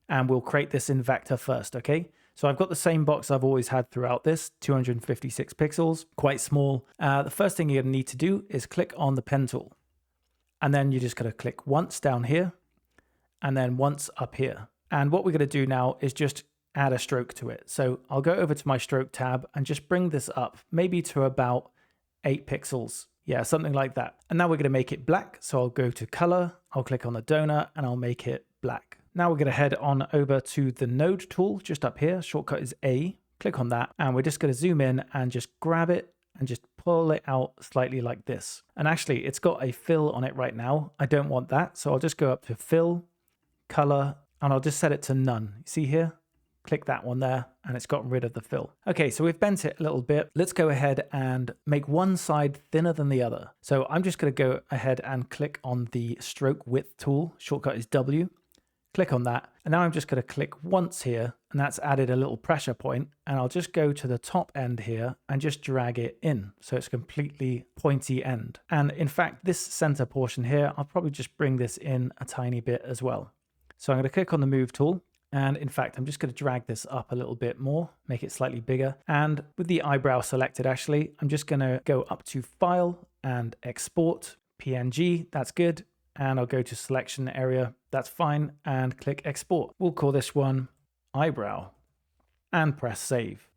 and we'll create this in Vector first, okay? So I've got the same box I've always had throughout this, 256 pixels, quite small. The first thing you're going to need to do is click on the pen tool. And then you're just going to click once down here and then once up here. And what we're going to do now is just add a stroke to it. So I'll go over to my stroke tab and just bring this up maybe to about 8 pixels. Yeah, something like that. And now we're going to make it black. So I'll go to color, I'll click on the donut and I'll make it black. Now we're going to head on over to the node tool just up here. Shortcut is A. Click on that and we're just going to zoom in and just grab it and just pull it out slightly like this. And actually it's got a fill on it right now. I don't want that. So I'll just go up to fill, color, and I'll just set it to none. See here? Click that one there and it's gotten rid of the fill. Okay, so we've bent it a little bit. Let's go ahead and make one side thinner than the other. So I'm just going to go ahead and click on the stroke width tool. Shortcut is W. Click on that. And now I'm just going to click once here and that's added a little pressure point. And I'll just go to the top end here and just drag it in. So it's completely pointy end. And in fact, this center portion here, I'll probably just bring this in a tiny bit as well. So I'm going to click on the move tool. And in fact, I'm just going to drag this up a little bit more, make it slightly bigger. And with the eyebrow selected, actually, I'm just going to go up to File and Export PNG. That's good. And I'll go to selection area. That's fine. And click export. We'll call this one eyebrow and press save.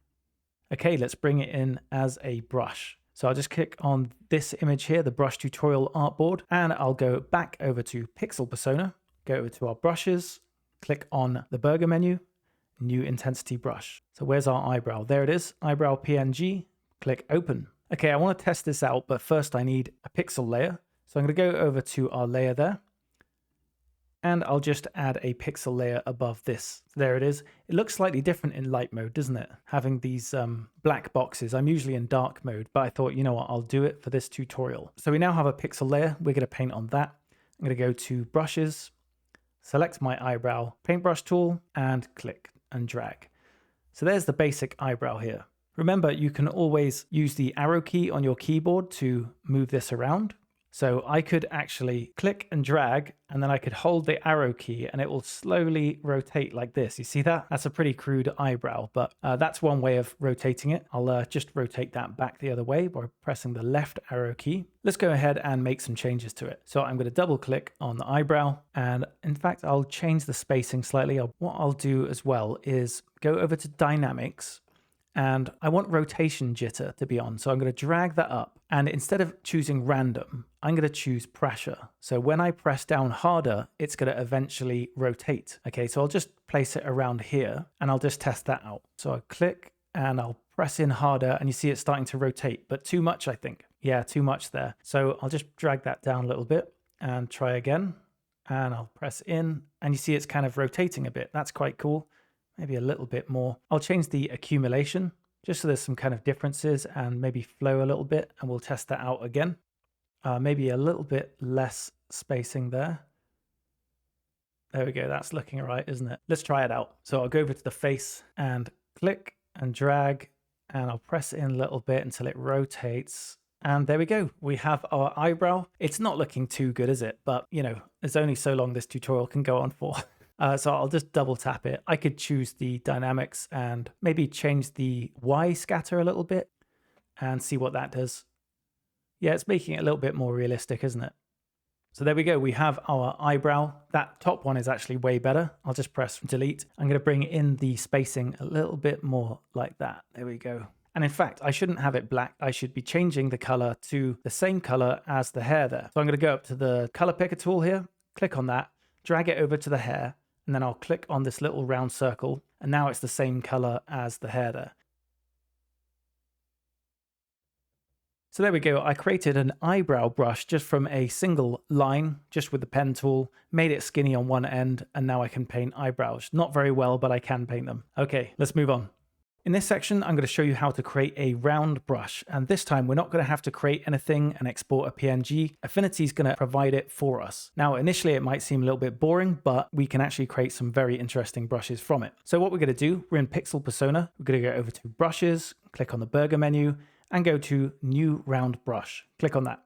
Okay, let's bring it in as a brush. So I'll just click on this image here, the brush tutorial artboard, and I'll go back over to Pixel Persona, go over to our brushes, click on the burger menu, new intensity brush. So where's our eyebrow? There it is, eyebrow PNG, click open. Okay, I want to test this out, but first I need a pixel layer. So I'm going to go over to our layer there and I'll just add a pixel layer above this. So there it is. It looks slightly different in light mode, doesn't it? Having these black boxes. I'm usually in dark mode, but I thought, you know what, I'll do it for this tutorial. So we now have a pixel layer. We're going to paint on that. I'm going to go to brushes, select my eyebrow paintbrush tool and click and drag. So there's the basic eyebrow here. Remember, you can always use the arrow key on your keyboard to move this around. So I could actually click and drag, and then I could hold the arrow key and it will slowly rotate like this. You see that? That's a pretty crude eyebrow, but that's one way of rotating it. I'll just rotate that back the other way by pressing the left arrow key. Let's go ahead and make some changes to it. So I'm going to double click on the eyebrow, and in fact, I'll change the spacing slightly. What I'll do as well is go over to dynamics, and I want rotation jitter to be on. So I'm going to drag that up. And instead of choosing random, I'm going to choose pressure. So when I press down harder, it's going to eventually rotate. Okay, so I'll just place it around here and I'll just test that out. So I click and I'll press in harder and you see it's starting to rotate, but too much, I think. Yeah, too much there. So I'll just drag that down a little bit and try again. And I'll press in and you see it's kind of rotating a bit. That's quite cool. Maybe a little bit more. I'll change the accumulation just so there's some kind of differences and maybe flow a little bit, and we'll test that out again. Maybe a little bit less spacing there. There we go. That's looking all right, isn't it? Let's try it out. So I'll go over to the face and click and drag, and I'll press in a little bit until it rotates. And there we go. We have our eyebrow. It's not looking too good, is it? But, you know, there's only so long this tutorial can go on for. So I'll just double tap it. I could choose the dynamics and maybe change the Y scatter a little bit and see what that does. Yeah, it's making it a little bit more realistic, isn't it? So there we go. We have our eyebrow. That top one is actually way better. I'll just press delete. I'm going to bring in the spacing a little bit more like that. There we go. And in fact, I shouldn't have it black. I should be changing the color to the same color as the hair there. So I'm going to go up to the color picker tool here, click on that, drag it over to the hair, and then I'll click on this little round circle. And now it's the same color as the hair there. So there we go. I created an eyebrow brush just from a single line, just with the pen tool, made it skinny on one end, and now I can paint eyebrows. Not very well, but I can paint them. Okay, let's move on. In this section, I'm going to show you how to create a round brush. And this time we're not going to have to create anything and export a PNG. Affinity is going to provide it for us. Now, initially it might seem a little bit boring, but we can actually create some very interesting brushes from it. So what we're going to do, we're in Pixel Persona. We're going to go over to brushes, click on the burger menu and go to new round brush. Click on that.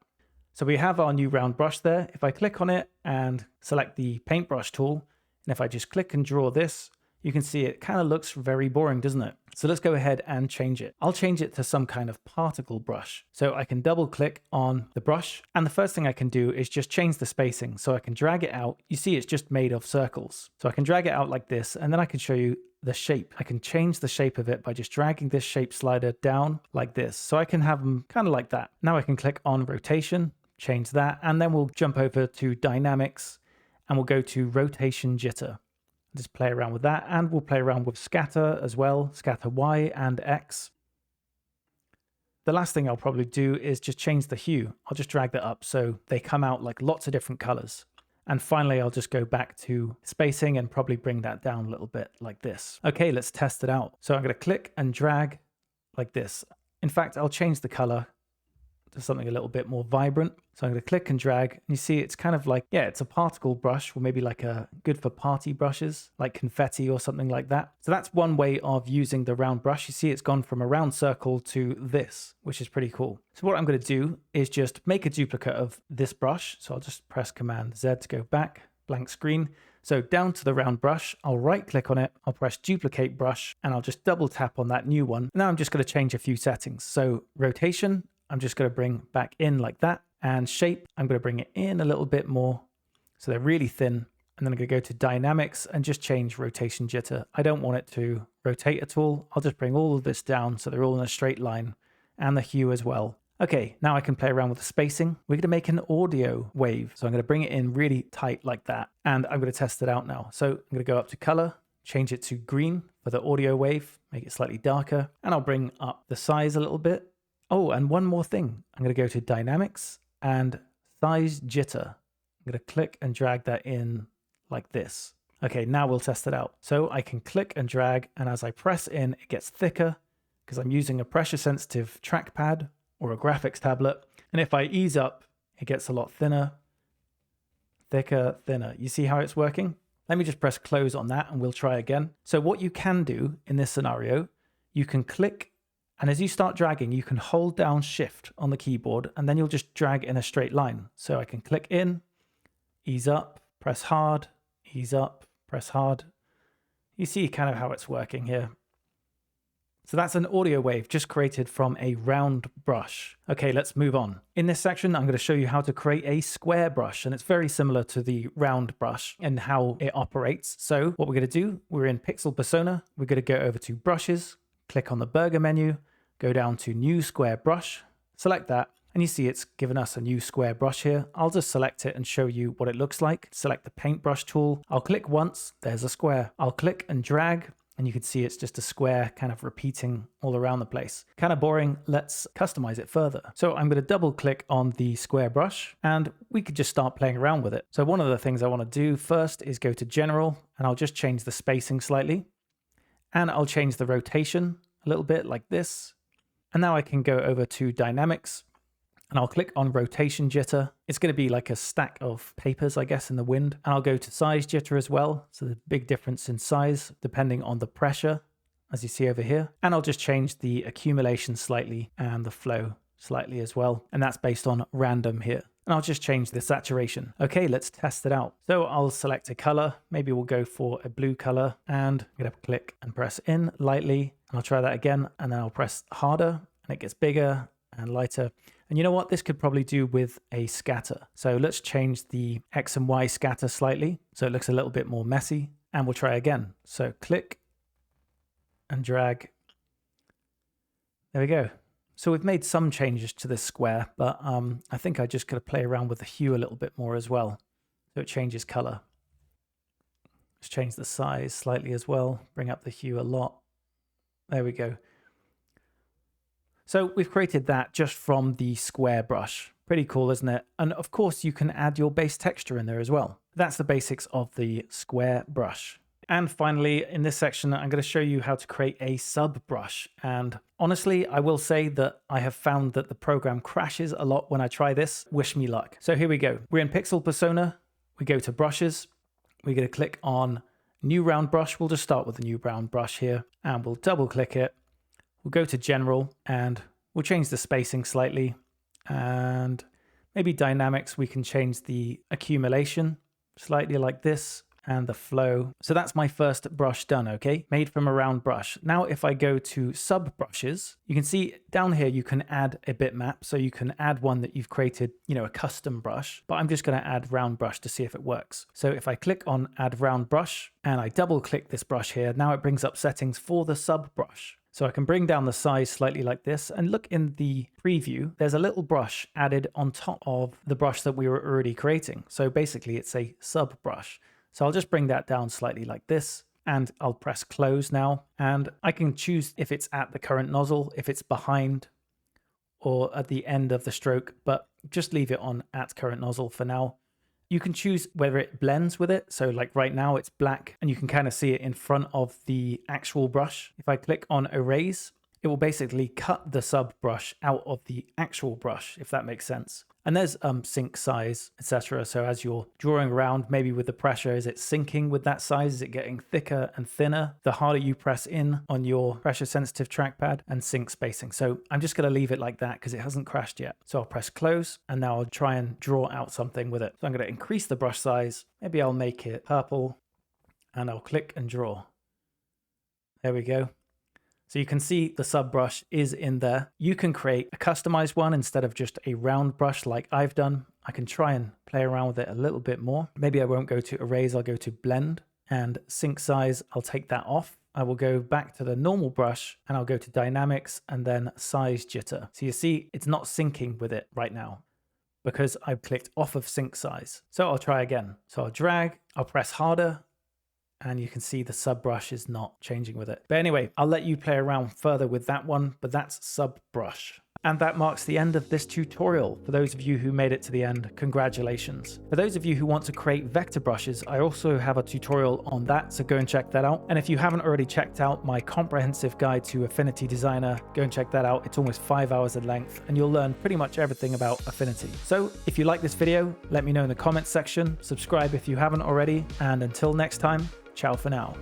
So we have our new round brush there. If I click on it and select the paintbrush tool, and if I just click and draw this, you can see it kind of looks very boring, doesn't it? So let's go ahead and change it. I'll change it to some kind of particle brush. So I can double click on the brush. And the first thing I can do is just change the spacing. So I can drag it out. You see, it's just made of circles. So I can drag it out like this, and then I can show you the shape. I can change the shape of it by just dragging this shape slider down like this. So I can have them kind of like that. Now I can click on rotation, change that, and then we'll jump over to dynamics and we'll go to rotation jitter. Just play around with that, and we'll play around with scatter as well, scatter Y and X. The last thing I'll probably do is just change the hue. I'll just drag that up so they come out like lots of different colors. And finally, I'll just go back to spacing and probably bring that down a little bit like this. Okay, let's test it out. So I'm going to click and drag like this. In fact, I'll change the color to something a little bit more vibrant. So I'm going to click and drag, and you see it's kind of like, yeah, it's a particle brush, or maybe like a good for party brushes, like confetti or something like that. So that's one way of using the round brush. You see it's gone from a round circle to this, which is pretty cool. So what I'm going to do is just make a duplicate of this brush. So I'll just press Command Z to go back, blank screen. So down to the round brush, I'll right click on it, I'll press duplicate brush, and I'll just double tap on that new one. Now I'm just going to change a few settings. So rotation, I'm just going to bring back in like that. And shape, I'm going to bring it in a little bit more so they're really thin. And then I'm going to go to dynamics and just change rotation jitter. I don't want it to rotate at all. I'll just bring all of this down so they're all in a straight line, and the hue as well. Okay, now I can play around with the spacing. We're going to make an audio wave. So I'm going to bring it in really tight like that. And I'm going to test it out now. So I'm going to go up to color, change it to green for the audio wave, make it slightly darker, and I'll bring up the size a little bit. Oh, and one more thing. I'm going to go to dynamics and size jitter. I'm going to click and drag that in like this. Okay, now we'll test it out. So I can click and drag, and as I press in, it gets thicker because I'm using a pressure sensitive trackpad or a graphics tablet. And if I ease up, it gets a lot thinner, thicker, thinner. You see how it's working? Let me just press close on that and we'll try again. So what you can do in this scenario, you can click, and as you start dragging, you can hold down Shift on the keyboard, and then you'll just drag in a straight line. So I can click in, ease up, press hard, ease up, press hard. You see kind of how it's working here. So that's an audio wave just created from a round brush. Okay, let's move on. In this section, I'm going to show you how to create a square brush, and it's very similar to the round brush and how it operates. So what we're going to do, we're in Pixel Persona. We're going to go over to brushes, click on the burger menu, go down to new square brush, select that, and you see it's given us a new square brush here. I'll just select it and show you what it looks like. Select the paintbrush tool. I'll click once, there's a square. I'll click and drag, and you can see it's just a square kind of repeating all around the place. Kind of boring. Let's customize it further. So I'm going to double click on the square brush and we could just start playing around with it. So one of the things I want to do first is go to general, and I'll just change the spacing slightly, and I'll change the rotation a little bit like this. And now I can go over to dynamics, and I'll click on rotation jitter. It's going to be like a stack of papers, I guess, in the wind. And I'll go to size jitter as well. So the big difference in size depending on the pressure, as you see over here. And I'll just change the accumulation slightly and the flow slightly as well. And that's based on random here. And I'll just change the saturation. Okay, let's test it out. So I'll select a color. Maybe we'll go for a blue color, and I'm going to click and press in lightly. And I'll try that again, and then I'll press harder, and it gets bigger and lighter. And you know what? This could probably do with a scatter. So let's change the X and Y scatter slightly so it looks a little bit more messy. And we'll try again. So click and drag. There we go. So we've made some changes to this square, but I think I just got to play around with the hue a little bit more as well. So it changes color. Let's change the size slightly as well. Bring up the hue a lot. There we go. So we've created that just from the square brush. Pretty cool, isn't it? And of course you can add your base texture in there as well. That's the basics of the square brush. And finally, in this section, I'm going to show you how to create a sub brush. And honestly, I will say that I have found that the program crashes a lot when I try this. Wish me luck. So here we go. We're in Pixel Persona. We go to brushes. We're going to click on new round brush. We'll just start with the new round brush here, and we'll double click it. We'll go to general, and we'll change the spacing slightly, and maybe dynamics. We can change the accumulation slightly like this, and the flow. So that's my first brush done, okay? Made from a round brush. Now, if I go to sub brushes, you can see down here, you can add a bitmap. So you can add one that you've created, you know, a custom brush, but I'm just gonna add round brush to see if it works. So if I click on add round brush and I double click this brush here, now it brings up settings for the sub brush. So I can bring down the size slightly like this, and look in the preview, there's a little brush added on top of the brush that we were already creating. So basically it's a sub brush. So I'll just bring that down slightly like this, and I'll press close now. And I can choose if it's at the current nozzle, if it's behind, or at the end of the stroke, but just leave it on at current nozzle for now. You can choose whether it blends with it. So like right now it's black, and you can kind of see it in front of the actual brush. If I click on erase, it will basically cut the sub brush out of the actual brush, if that makes sense. And there's sync size, etc. So as you're drawing around, maybe with the pressure, is it syncing with that size? Is it getting thicker and thinner? The harder you press in on your pressure sensitive trackpad, and sync spacing. So I'm just going to leave it like that because it hasn't crashed yet. So I'll press close, and now I'll try and draw out something with it. So I'm going to increase the brush size. Maybe I'll make it purple, and I'll click and draw. There we go. So you can see the sub brush is in there. You can create a customized one instead of just a round brush like I've done. I can try and play around with it a little bit more. Maybe I won't go to erase, I'll go to blend, and sync size, I'll take that off. I will go back to the normal brush, and I'll go to dynamics and then size jitter. So you see it's not syncing with it right now because I've clicked off of sync size. So I'll try again. So I'll drag, I'll press harder, and you can see the sub brush is not changing with it. But anyway, I'll let you play around further with that one, but that's sub brush. And that marks the end of this tutorial. For those of you who made it to the end, congratulations. For those of you who want to create vector brushes, I also have a tutorial on that, so go and check that out. And if you haven't already checked out my comprehensive guide to Affinity Designer, go and check that out. It's almost 5 hours in length, and you'll learn pretty much everything about Affinity. So if you like this video, let me know in the comments section, subscribe if you haven't already, and until next time, ciao for now.